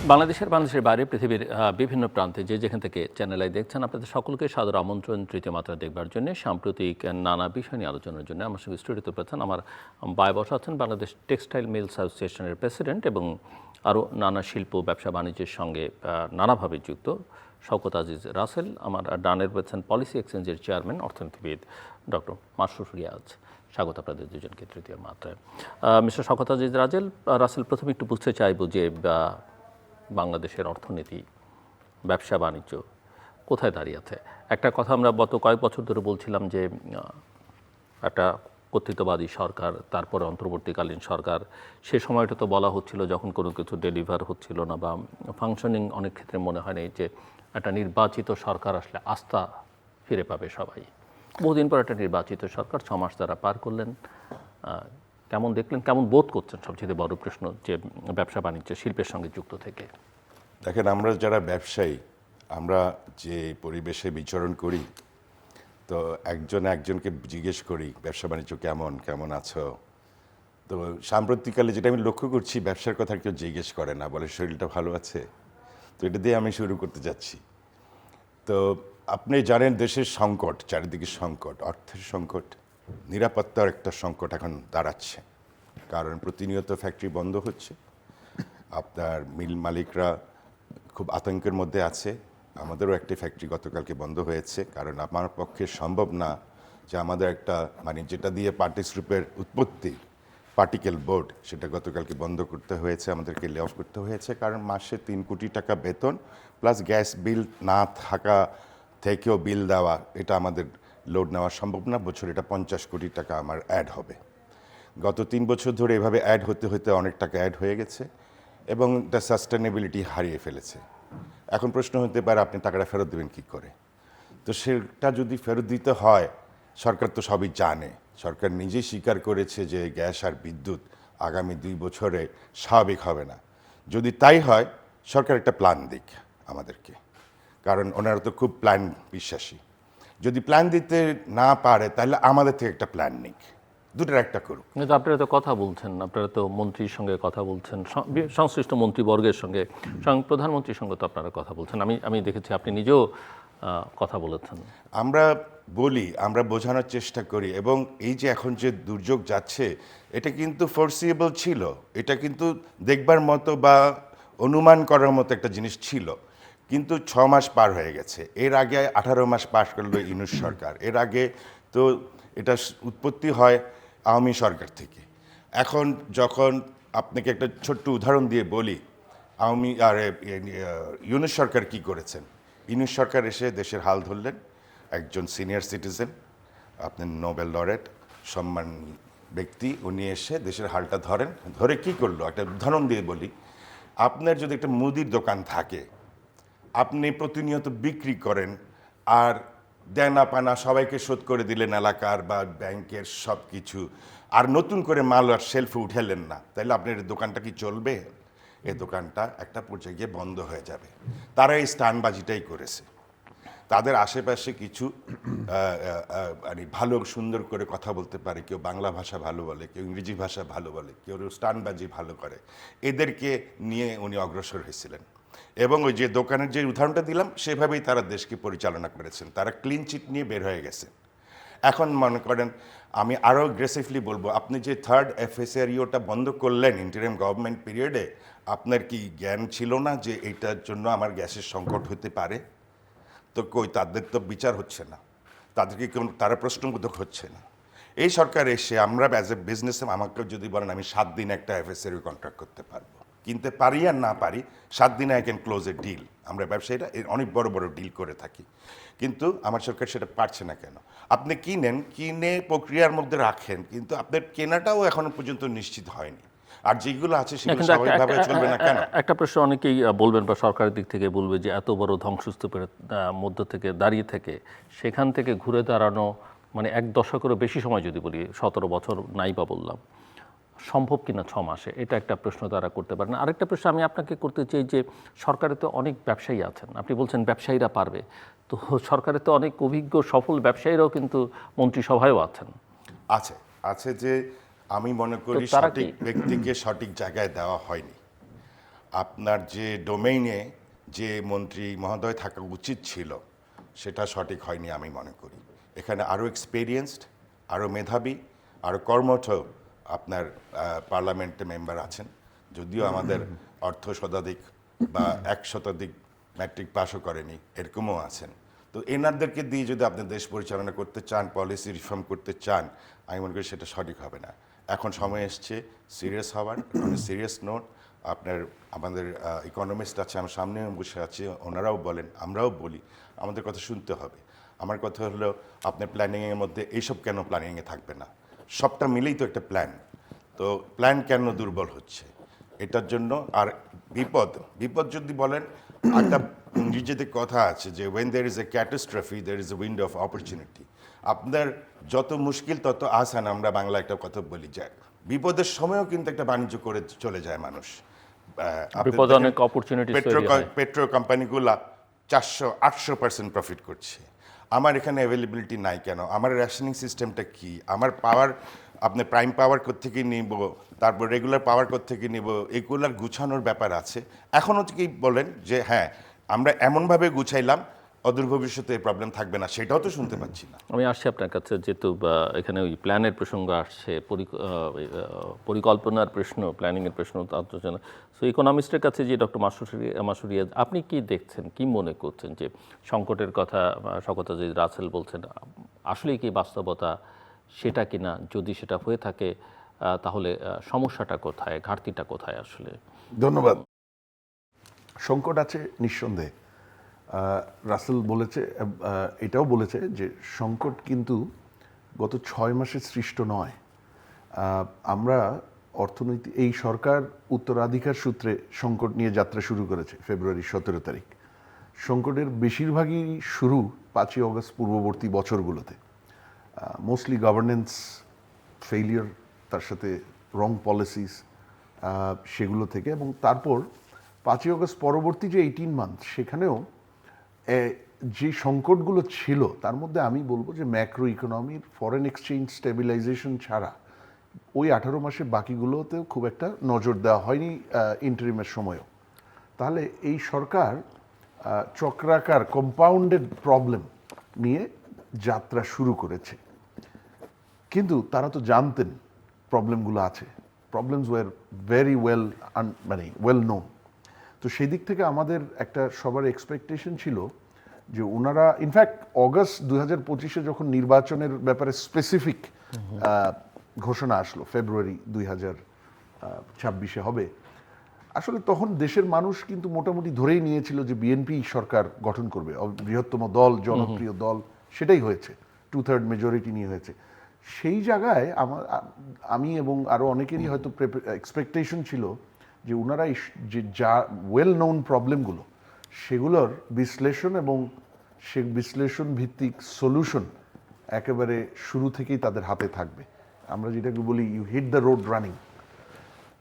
বাংলাদেশের বাইরে পৃথিবীর বিভিন্ন প্রান্তে যে যেখান থেকে চ্যানেল আই দেখছেন, আপনাদের সকলকে সাদর আমন্ত্রণ তৃতীয় মাত্রা দেখবার জন্য, সাম্প্রতিক নানা বিষয় নিয়ে আলোচনার জন্য। আমার সঙ্গে স্টুডিওতে পেয়েছেন আমার বায় বসা আছেন বাংলাদেশ টেক্সটাইল মিলস অ্যাসোসিয়েশনের প্রেসিডেন্ট এবং আরও নানা শিল্প ব্যবসা বাণিজ্যের সঙ্গে নানাভাবে যুক্ত শওকত আজিজ রাসেল। আমার ডানের পেয়েছেন পলিসি এক্সচেঞ্জের চেয়ারম্যান অর্থনীতিবিদ ডক্টর মাসরুর রিয়াজ। স্বাগত আপনাদের দুজনকে তৃতীয় মাত্রায়। মিস্টার শওকত আজিজ রাসেল, প্রথমে একটু বুঝতে চাইব যে বাংলাদেশের অর্থনীতি, ব্যবসা বাণিজ্য কোথায় দাঁড়িয়ে আছে। একটা কথা আমরা গত কয়েক বছর ধরে বলছিলাম যে একটা কর্তৃত্ববাদী সরকার, তারপরে অন্তর্বর্তীকালীন সরকার, সে সময়টা তো বলা হচ্ছিল যখন কোনো কিছু ডেলিভার হচ্ছিল না বা ফাংশনিং অনেক ক্ষেত্রে মনে হয় না যে একটা নির্বাচিত সরকার আসলে আস্থা ফিরে পাবে সবাই। বহুদিন পর একটা নির্বাচিত সরকার 6 মাস তারা পার করলেন। কেমন দেখলেন, কেমন বোধ করছেন? সবচেয়ে বড় প্রশ্ন যে ব্যবসা বাণিজ্য শিল্পের সঙ্গে যুক্ত থেকে। দেখেন, আমরা যারা ব্যবসায়ী, আমরা যে পরিবেশে বিচরণ করি, তো একজনকে জিজ্ঞেস করি ব্যবসা বাণিজ্য কেমন কেমন আছো। তো সাম্প্রতিককালে যেটা আমি লক্ষ্য করছি, ব্যবসার কথা কেউ জিজ্ঞেস করে না, বলে শরীরটা ভালো আছে। তো এটা দিয়ে আমি শুরু করতে যাচ্ছি। তো আপনি জানেন দেশের সংকট, চারিদিকে সংকট, অর্থের সংকট, নিরাপত্তার একটা সংকট এখন দাঁড়াচ্ছে। কারণ প্রতিনিয়ত ফ্যাক্টরি বন্ধ হচ্ছে, আপনার মিল মালিকরা খুব আতঙ্কের মধ্যে আছে। আমাদেরও একটি ফ্যাক্টরি গতকালকে বন্ধ হয়েছে, কারণ আমার পক্ষে সম্ভব না যে আমাদের একটা যেটা দিয়ে পার্টিসিপের উৎপত্তি, পার্টিকেল বোর্ড, সেটা গতকালকে বন্ধ করতে হয়েছে, আমাদেরকে লে অফ করতে হয়েছে। কারণ মাসে 3 কোটি টাকা বেতন প্লাস গ্যাস বিল না থাকা থেকেও বিল দেওয়া, এটা আমাদের লোড নেওয়া সম্ভব না। বছর এটা 50 কোটি টাকা আমার অ্যাড হবে। গত 3 বছর ধরে এভাবে অ্যাড হতে হতে অনেক টাকা অ্যাড হয়ে গেছে এবং এটা সাস্টেনেবিলিটি হারিয়ে ফেলেছে। এখন প্রশ্ন হতে পারে আপনি টাকাটা ফেরত দেবেন কী করে। তো সেটা যদি ফেরত দিতে হয়, সরকার তো সবই জানে, সরকার নিজেই স্বীকার করেছে যে গ্যাস আর বিদ্যুৎ আগামী 2 বছরে স্বাভাবিক হবে না। যদি তাই হয়, সরকার একটা প্ল্যান দিক আমাদেরকে, কারণ ওনারা তো খুব প্ল্যান বিশ্বাসী। যদি প্ল্যান দিতে না পারে, তাহলে আমাদের থেকে একটা প্ল্যান নিক, দুটোর একটা করুক। কিন্তু আপনারা তো কথা বলছেন, আপনারা তো মন্ত্রীর সঙ্গে কথা বলছেন, সংশ্লিষ্ট মন্ত্রীবর্গের সঙ্গে, প্রধানমন্ত্রীর সঙ্গে তো আপনারা কথা বলছেন। আমি দেখেছি আপনি নিজেও কথা বলেছেন। আমরা বলি, আমরা বোঝানোর চেষ্টা করি, এবং এই যে এখন যে দুর্যোগ যাচ্ছে, এটা কিন্তু ফোরসিয়েবল ছিল, এটা কিন্তু দেখবার মতো বা অনুমান করার মতো একটা জিনিস ছিল। কিন্তু 6 মাস পার হয়ে গেছে। এর আগে 18 মাস পাস করলো ইউনূস সরকার। এর আগে তো এটা উৎপত্তি হয় আওয়ামী সরকার থেকে। এখন যখন আপনাকে একটা ছোট্ট উদাহরণ দিয়ে বলি, ইউনূস সরকার কি করেছেন। ইউনূস সরকার এসে দেশের হাল ধরলেন, একজন সিনিয়র সিটিজেন, আপনি নোবেল লরেট সম্মান ব্যক্তি, উনি এসে দেশের হালটা ধরে কি করলো, একটা উদাহরণ দিয়ে বলি। আপনার যদি একটা মুদির দোকান থাকে, আপনি প্রতিনিয়ত বিক্রি করেন আর দেনা পানা সবাইকে শোধ করে দিলেন, এলাকার বা ব্যাংকের সব কিছু, আর নতুন করে মাল আর শেলফে উঠালেন না, তাহলে আপনার এই দোকানটা কি চলবে? এই দোকানটা একটা পর্যায়ে গিয়ে বন্ধ হয়ে যাবে। তারা এই স্টানবাজিটাই করেছে। তাদের আশেপাশে কিছু মানে ভালো সুন্দর করে কথা বলতে পারে, কেউ বাংলা ভাষা ভালো বলে, কেউ ইংরেজি ভাষা ভালো বলে, কেউ স্টানবাজি ভালো করে, এদেরকে নিয়ে উনি অগ্রসর হয়েছিলেন। এবং ওই যে দোকানের যে উদাহরণটা দিলাম, সেভাবেই তারা দেশকে পরিচালনা করেছেন। তারা ক্লিন চিট নিয়ে বের হয়ে গেছে। এখন মনে করেন, আমি আরও অ্যাগ্রেসিভলি বলবো, আপনি যে 3rd FSRUটা বন্ধ করলেন ইন্টারিম গভর্নমেন্ট পিরিয়ডে, আপনার কি জ্ঞান ছিল না যে এইটার জন্য আমার গ্যাসের সংকট হতে পারে? তো কই, তাদের তো বিচার হচ্ছে না, তাদেরকে কেউ, তারা প্রশ্নবোধক হচ্ছে না। এই সরকার এসে আমরা অ্যাজ এ বিজনেস, আমাকে যদি বলেন আমি 7 দিন একটা FSRU কন্ট্রাক্ট করতে পারবো, কিনতে পারি আর না পারি, 7 দিনে I can close a deal. আমরা ব্যবসায়ীরা অনেক বড় বড় ডিল করে থাকি, কিন্তু আমার সরকার সেটা পারছে না কেন? আপনি কিনে প্রক্রিয়ার মধ্যে রাখেন, কিন্তু আপনার কেনাটাও এখনো পর্যন্ত নিশ্চিত হয়নি। আর যেগুলো আছে সেগুলো স্বাভাবিকভাবে চলবে না কেন? একটা প্রশ্ন অনেকেই বলবেন বা সরকারের দিক থেকে বলবে যে এত বড় ধ্বংসস্তূপের মধ্য থেকে দাঁড়িয়ে থেকে সেখান থেকে ঘুরে দাঁড়ানো, মানে 1 দশকেরও বেশি সময় যদি বলি, 17 বছর নাই বা বললাম, সম্ভব কিনা 6 মাসে? এটা একটা প্রশ্ন তারা করতে পারেন। আরেকটা প্রশ্ন আমি আপনাকে করতে চাই যে সরকারে তো অনেক ব্যবসায়ী আছেন, আপনি বলছেন ব্যবসায়ীরা পারবে, তো সরকারে তো অনেক অভিজ্ঞ সফল ব্যবসায়ীরাও কিন্তু মন্ত্রিসভায়ও আছেন। আছে যে আমি মনে করি সঠিক ব্যক্তিকে সঠিক জায়গায় দেওয়া হয়নি। আপনার যে ডোমেইনে যে মন্ত্রী মহোদয় থাকা উচিত ছিল সেটা সঠিক হয়নি আমি মনে করি। এখানে আরও এক্সপেরিয়েন্সড, আরও মেধাবী, আরও কর্মঠ আপনার পার্লামেন্টে মেম্বার আছেন। যদিও আমাদের অর্ধ শতাধিক বা 100 ম্যাট্রিক পাসও করেনি, এরকমও আছেন। তো এনাদেরকে দিয়ে যদি আপনি দেশ পরিচালনা করতে চান, পলিসি রিফর্ম করতে চান, আমি মনে করি সেটা সঠিক হবে না। এখন সময় এসছে সিরিয়াস হওয়ার, সিরিয়াস নোট। আপনার আমাদের ইকোনমিস্ট আছে, আমার সামনেও বসে আছে, ওনারাও বলেন, আমরাও বলি, আমাদের কথা শুনতে হবে। আমার কথা হলো আপনার প্ল্যানিংয়ের মধ্যে এইসব কেন প্ল্যানিংয়ে থাকবে না? সবটা মিলেই তো একটা প্ল্যান। তো প্ল্যান কেন দুর্বল হচ্ছে এটার জন্য? আর বিপদ বিপদ যদি বলেন, একটা ইংরেজিতে কথা আছে যে when there is a catastrophe there is a window of opportunity. আপনার যত মুশকিল তত আসান, আমরা বাংলা একটা কথা বলি, যায় বিপদের সময়ও কিন্তু একটা বাণিজ্য করে চলে যায় মানুষ। বিপদে অনেক অপরচুনিটি তৈরি হয়। পেট্রো কোম্পানিগুলা 400-800% প্রফিট করছে। আমার এখানে অ্যাভেলেবিলিটি নাই কেন? আমার রেশনিং সিস্টেমটা কি? আমার পাওয়ার, আপনি প্রাইম পাওয়ার কোত্থেকে নিব, তারপর রেগুলার পাওয়ার কোত্থেকে নিব, এগুলার গুছানোর ব্যাপার আছে। এখনও কি বলেন যে হ্যাঁ আমরা এমনভাবে গুছাইলাম অদূর ভবিষ্যতে এই প্রবলেম থাকবে না, সেটাও তো শুনতে পাচ্ছি না। আমি আসছি আপনার কাছে, যেহেতু এখানে ওই প্ল্যানের প্রসঙ্গ আসছে, পরিকল্পনার প্রশ্ন, প্ল্যানিংয়ের প্রশ্ন, আলোচনা। সো ইকোনমিস্টের কাছে যে ডক্টর মাসুরিয়া, আপনি কি দেখছেন, কি মনে করছেন যে সংকটের কথা শওকত আজিজ রাসেল বলছেন, আসলেই কি বাস্তবতা সেটা কিনা? যদি সেটা হয়ে থাকে তাহলে সমস্যাটা কোথায়, ঘাটতিটা কোথায় আসলে? ধন্যবাদ। সংকট আছে নিঃসন্দেহে। রাসেল বলেছে, এটাও বলেছে যে সংকট কিন্তু গত 6 মাসে সৃষ্ট নয়। আমরা এই সরকার উত্তরাধিকার সূত্রে সংকট নিয়ে যাত্রা শুরু করেছে ফেব্রুয়ারি 17 তারিখ। সংকটের বেশিরভাগই শুরু 5ই অগস্ট পূর্ববর্তী বছরগুলোতে। মোস্টলি গভর্নেন্স ফেইলিয়ার, তার সাথে রং পলিসিস, সেগুলো থেকে। এবং তারপর 5ই অগস্ট পরবর্তী যে 18 মান্থ, সেখানেও যে সংকটগুলো ছিল তার মধ্যে আমি বলবো যে ম্যাক্রো ইকোনমির ফরেন এক্সচেঞ্জ স্টেবিলাইজেশন ছাড়া ওই 18 মাসে বাকিগুলোতেও খুব একটা নজর দেওয়া হয়নি ইন্টারিমের সময়ও। তাহলে এই সরকার চক্রাকার কম্পাউন্ডেড প্রবলেম নিয়ে যাত্রা শুরু করেছে। কিন্তু তারা তো জানতেন প্রবলেমগুলো আছে। Problems were very well known. তো সেই দিক থেকে আমাদের একটা সবার এক্সপেকটেশন ছিল যে ওনারা, ইনফ্যাক্ট অগস্ট 2025-এ যখন নির্বাচনের ব্যাপারে স্পেসিফিক ঘোষণা আসলো, ফেব্রুয়ারি 2026-এ হবে, আসলে তখন দেশের মানুষ কিন্তু মোটামুটি ধরেই নিয়েছিল যে বিএনপি সরকার গঠন করবে, বৃহত্তম দল, জনপ্রিয় দল, সেটাই হয়েছে, 2/3 মেজরিটি নিয়ে হয়েছে। সেই জায়গায় আমি এবং আরও অনেকেরই হয়তো এক্সপেকটেশন ছিল যে ওনারা যে যা ওয়েল নোন প্রবলেমগুলো, সেগুলোর বিশ্লেষণ এবং সে বিশ্লেষণ ভিত্তিক সলিউশন একেবারে শুরু থেকেই তাদের হাতে থাকবে। আমরা যেটাকে বলি you hit the road running,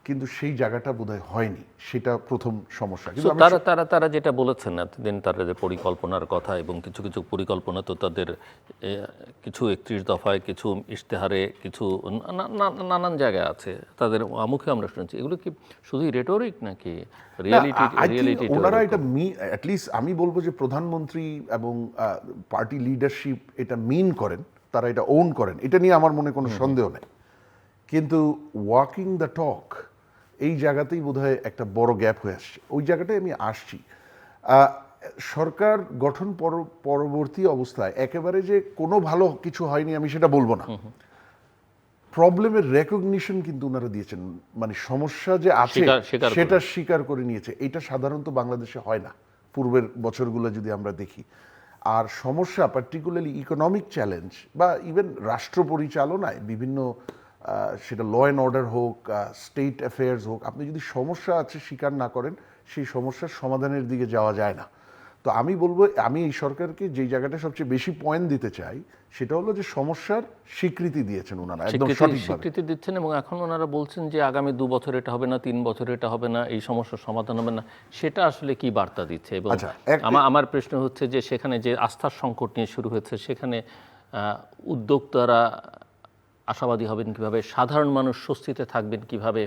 কিন্তু সেই জায়গাটা বোধহয় হয়নি। সেটা প্রথম সমস্যা। কিন্তু তারা যেটা বলেছেন এতদিন, তারা যে পরিকল্পনার কথা, এবং কিছু কিছু পরিকল্পনা তো তাদের কিছু 31 দফায়, কিছু ইশতেহারে, কিছু নানান জায়গায় আছে, তাদের মুখে আমরা শুনছি। এগুলো কি শুধুই রেটোরিক নাকি রিয়েলিটি? ওনারা এটা অ্যাটলিস্ট আমি বলবো যে প্রধানমন্ত্রী এবং পার্টি লিডারশিপ এটা মিন করেন, তারা এটা ওন করেন, এটা নিয়ে আমার মনে কোনো সন্দেহ নেই। কিন্তু ওয়াকিং দ্য টক, এই জায়গাতেই বোধহয় একটা বড় গ্যাপ হয়ে আসছে। ওই জায়গাটায় আমি আসছি। সরকার গঠন পরবর্তী অবস্থায় একেবারে যে কোনো ভালো কিছু হয়নি আমি সেটা বলবো না। প্রবলেমের রেকগনিশন কিন্তু ওনারা দিয়েছেন, মানে সমস্যা যে আছে সেটা স্বীকার করে নিয়েছে। এটা সাধারণত বাংলাদেশে হয় না পূর্বের বছরগুলো যদি আমরা দেখি। আর সমস্যা পার্টিকুলারলি ইকোনমিক চ্যালেঞ্জ বা ইভেন রাষ্ট্র পরিচালনায় বিভিন্ন, সেটা ল অ্যান্ড অর্ডার হোক, স্টেট অ্যাফেয়ার্স হোক, আপনি যদি সমস্যা আছে স্বীকার না করেন, সেই সমস্যার সমাধানের দিকে যাওয়া যায় না। তো আমি বলবো, আমি এই সরকারকে যেই জায়গাটা সবচেয়ে বেশি পয়েন্ট দিতে চাই সেটা হলো যে সমস্যার স্বীকৃতি দিয়েছেন ওনারা, একদম সঠিকভাবে স্বীকৃতি দিচ্ছেন। এবং এখন ওনারা বলছেন যে আগামী 2 বছর এটা হবে না, 3 বছর এটা হবে না, এই সমস্যার সমাধান হবে না। সেটা আসলে কি বার্তা দিচ্ছে? এবং আমার প্রশ্ন হচ্ছে যে সেখানে যে আস্থার সংকট নিয়ে শুরু হয়েছে, সেখানে উদ্যোক্তারা আশাবাদী হবেন কিভাবে, সাধারণ মানুষ স্বস্তিতে থাকবেন কিভাবে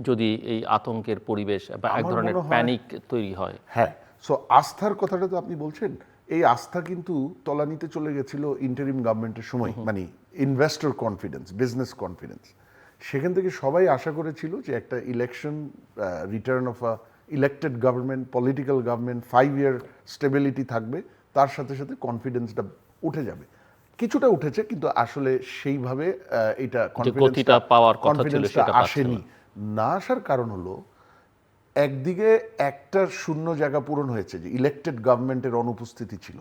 যদি এই আতঙ্কের পরিবেশ বা এক আমার ধরনের মনে হয়- প্যানিক তৈরি হয়? হ্যাঁ, সো আস্থার কথাটা তো আপনি বলছেন, এই আস্থা কিন্তু তলানিতে চলে গেছিল ইন্টারিম গভর্নমেন্টের সময়, মানে ইনভেস্টর কনফিডেন্স, বিজনেস কনফিডেন্স। সেখান থেকে সবাই আশা করেছিল যে একটা election, return of a elected government, political government, 5 year stability থাকবে, তার সাথে সাথে কনফিডেন্সটা উঠে যাবে। কিছুটা উঠেছে, কিন্তু আসলে সেইভাবে এটা গতিটা পাওয়ার কথা ছিল কনফিডেন্সটা সেটা পাচ্ছিল আসেনি। না আসার কারণ হলো, একদিকে একটা শূন্য জায়গা পূরণ হয়েছে, যে ইলেক্টেড গভর্নমেন্টের অনুপস্থিতি ছিল,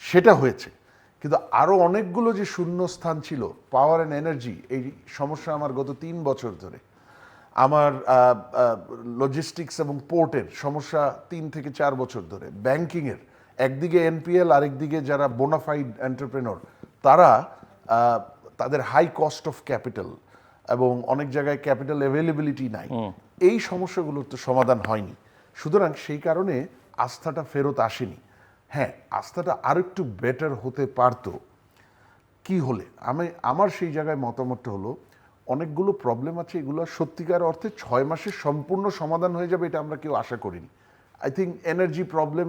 সেটা হয়েছে। কিন্তু আরো অনেকগুলো যে শূন্য স্থান ছিল, পাওয়ার অ্যান্ড এনার্জি, এই সমস্যা আমার গত 3 বছর ধরে। আমার লজিস্টিক্স এবং পোর্টের সমস্যা 3 থেকে 4 বছর ধরে। ব্যাংকিংয়ের একদিকে এনপিএল, আরেকদিকে যারা বোনাফাইড এন্টারপ্রেনর, তারা তাদের হাই কস্ট অফ ক্যাপিটাল এবং অনেক জায়গায় ক্যাপিটাল অ্যাভেলেবিলিটি নাই। এই সমস্যাগুলোর তো সমাধান হয়নি। সুতরাং সেই কারণে আস্থাটা ফেরত আসেনি। হ্যাঁ, আস্থাটা আরেকটু বেটার হতে পারতো। কি হলে আমার সেই জায়গায় মতামতটা হলো, অনেকগুলো প্রবলেম আছে, এগুলো সত্যিকার অর্থে 6 মাসে সম্পূর্ণ সমাধান হয়ে যাবে এটা আমরা কেউ আশা করিনি। আই থিঙ্ক এনার্জি প্রবলেম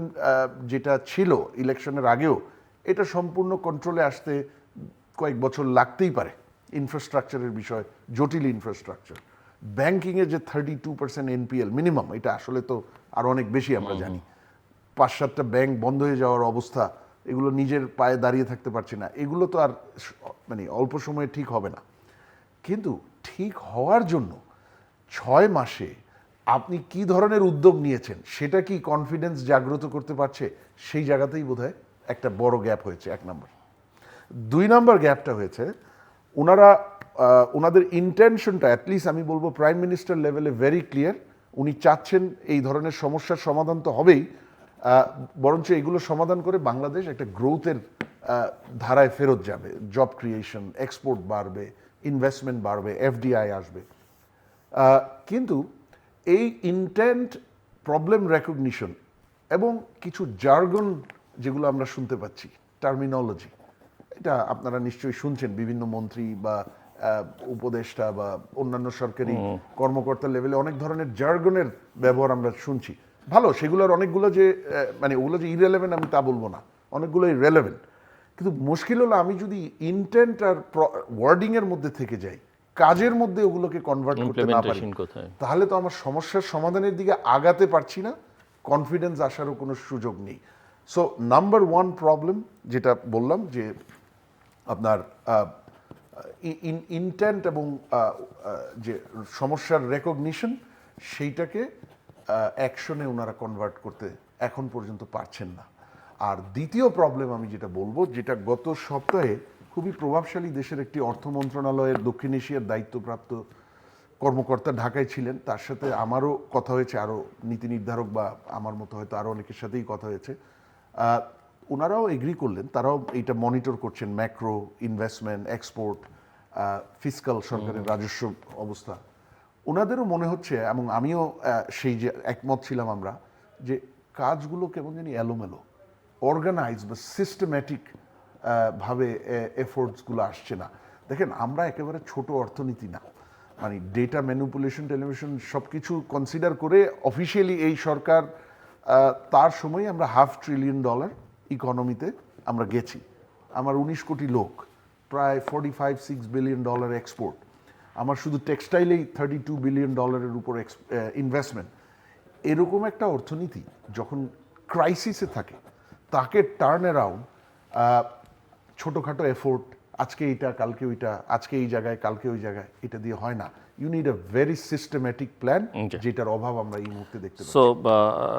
যেটা ছিল ইলেকশনের আগেও, এটা সম্পূর্ণ কন্ট্রোলে আসতে কয়েক বছর লাগতেই পারে। ইনফ্রাস্ট্রাকচারের বিষয়, জটিল ইনফ্রাস্ট্রাকচার। ব্যাংকিংয়ে যে 32% এনপিএল মিনিমাম, এটা আসলে তো আরো অনেক বেশি আমরা জানি। 5-7টা ব্যাংক বন্ধ হয়ে যাওয়ার অবস্থা, এগুলো নিজের পায়ে দাঁড়িয়ে থাকতে পারছি না, এগুলো তো আর মানে অল্প সময়ে ঠিক হবে না। কিন্তু ঠিক হওয়ার জন্য 6 মাসে আপনি কি ধরনের উদ্যোগ নিয়েছেন, সেটা কি কনফিডেন্স জাগ্রত করতে পারছে? সেই জায়গাতেই বোধহয় একটা বড় গ্যাপ হয়েছে, 1 নম্বর। 2 নম্বর গ্যাপটা হয়েছে, ওনারা ওনাদের ইন্টেনশনটা, অ্যাটলিস্ট আমি বলবো প্রাইম মিনিস্টার লেভেলে ভেরি ক্লিয়ার। উনি চাচ্ছেন এই ধরনের সমস্যার সমাধান তো হবেই, বরঞ্চ এগুলো সমাধান করে বাংলাদেশ একটা গ্রোথের ধারায় ফেরত যাবে। জব ক্রিয়েশন, এক্সপোর্ট বাড়বে, ইনভেস্টমেন্ট বাড়বে, এফডিআই আসবে। কিন্তু এই ইন্টেন্ট, প্রবলেম রেকগনিশন এবং কিছু জার্গন যেগুলো আমরা শুনতে পাচ্ছি, টার্মিনোলজি, এটা আপনারা নিশ্চয়ই শুনছেন, বিভিন্ন মন্ত্রী বা উপদেষ্টা বা অন্যান্য সরকারি কর্মকর্তা লেভেলে অনেক ধরনের জার্গনের ব্যবহার আমরা শুনছি। ভালো, সেগুলোর অনেকগুলো যে মানে ওগুলো যে ইরেলেভেন্ট আমি তা বলবো না, অনেকগুলোই রেলেভেন্ট। কিন্তু মুশকিল হলো, আমি যদি ইন্টেন্ট আর ওয়ার্ডিং এর মধ্যে থেকে যাই, কাজের মধ্যে ওগুলোকে কনভার্ট করতে না পারি, Implementation কোথায়? তাহলে তো আমার সমস্যার সমাধানের দিকে আগাতে পারছি না, কনফিডেন্স আসারও কোনো সুযোগ নেই। সো নাম্বার 1 প্রবলেম যেটা বললাম, যে আপনার ইন্টেন্ট এবং যে সমস্যার রেকগনিশন, সেইটাকে অ্যাকশনে ওনারা কনভার্ট করতে এখন পর্যন্ত পারছেন না। আর দ্বিতীয় প্রবলেম আমি যেটা বলবো, যেটা গত সপ্তাহে খুবই প্রভাবশালী দেশের একটি অর্থ মন্ত্রণালয়ের দক্ষিণ এশিয়ার দায়িত্বপ্রাপ্ত কর্মকর্তা ঢাকায় ছিলেন, তার সাথে আমারও কথা হয়েছে, আরও নীতি নির্ধারক বা আমার মতো হয়তো আরও অনেকের সাথেই কথা হয়েছে। ওনারাও এগ্রি করলেন, তারাও এইটা মনিটর করছেন, ম্যাক্রো, ইনভেস্টমেন্ট, এক্সপোর্ট, ফিসকাল, সরকারের রাজস্ব অবস্থা। ওনাদেরও মনে হচ্ছে, এবং আমিও সেই যে একমত ছিলাম আমরা, যে কাজগুলো কেমন জানি এলোমেলো, অর্গানাইজ বা সিস্টেম্যাটিক ভাবে এফোর্টসগুলো আসছে না। দেখেন, আমরা একেবারে ছোট অর্থনীতি না, মানে ডেটা ম্যানিপুলেশন, টেলিভিশন সব কিছু কনসিডার করে অফিসিয়ালি এই সরকার, তার সময় আমরা $500 ট্রিলিয়ন ইকোনমিতে আমরা গেছি। আমার 19 কোটি লোক, প্রায় $45-6 বিলিয়ন এক্সপোর্ট। আমার শুধু টেক্সটাইলেই $32 বিলিয়ন উপর ইনভেস্টমেন্ট। এরকম একটা অর্থনীতি যখন ক্রাইসিসে থাকে, তাকে টার্ন অ্যারাউন্ড ছোটোখাটো এফোর্ট, আজকে এইটা কালকে ওইটা, আজকে এই জায়গায় কালকে ওই জায়গায়, এটা দিয়ে হয় না। You need a very systematic plan, যেটার অভাব আমরা এই মুহূর্তে দেখতে পাচ্ছি। সো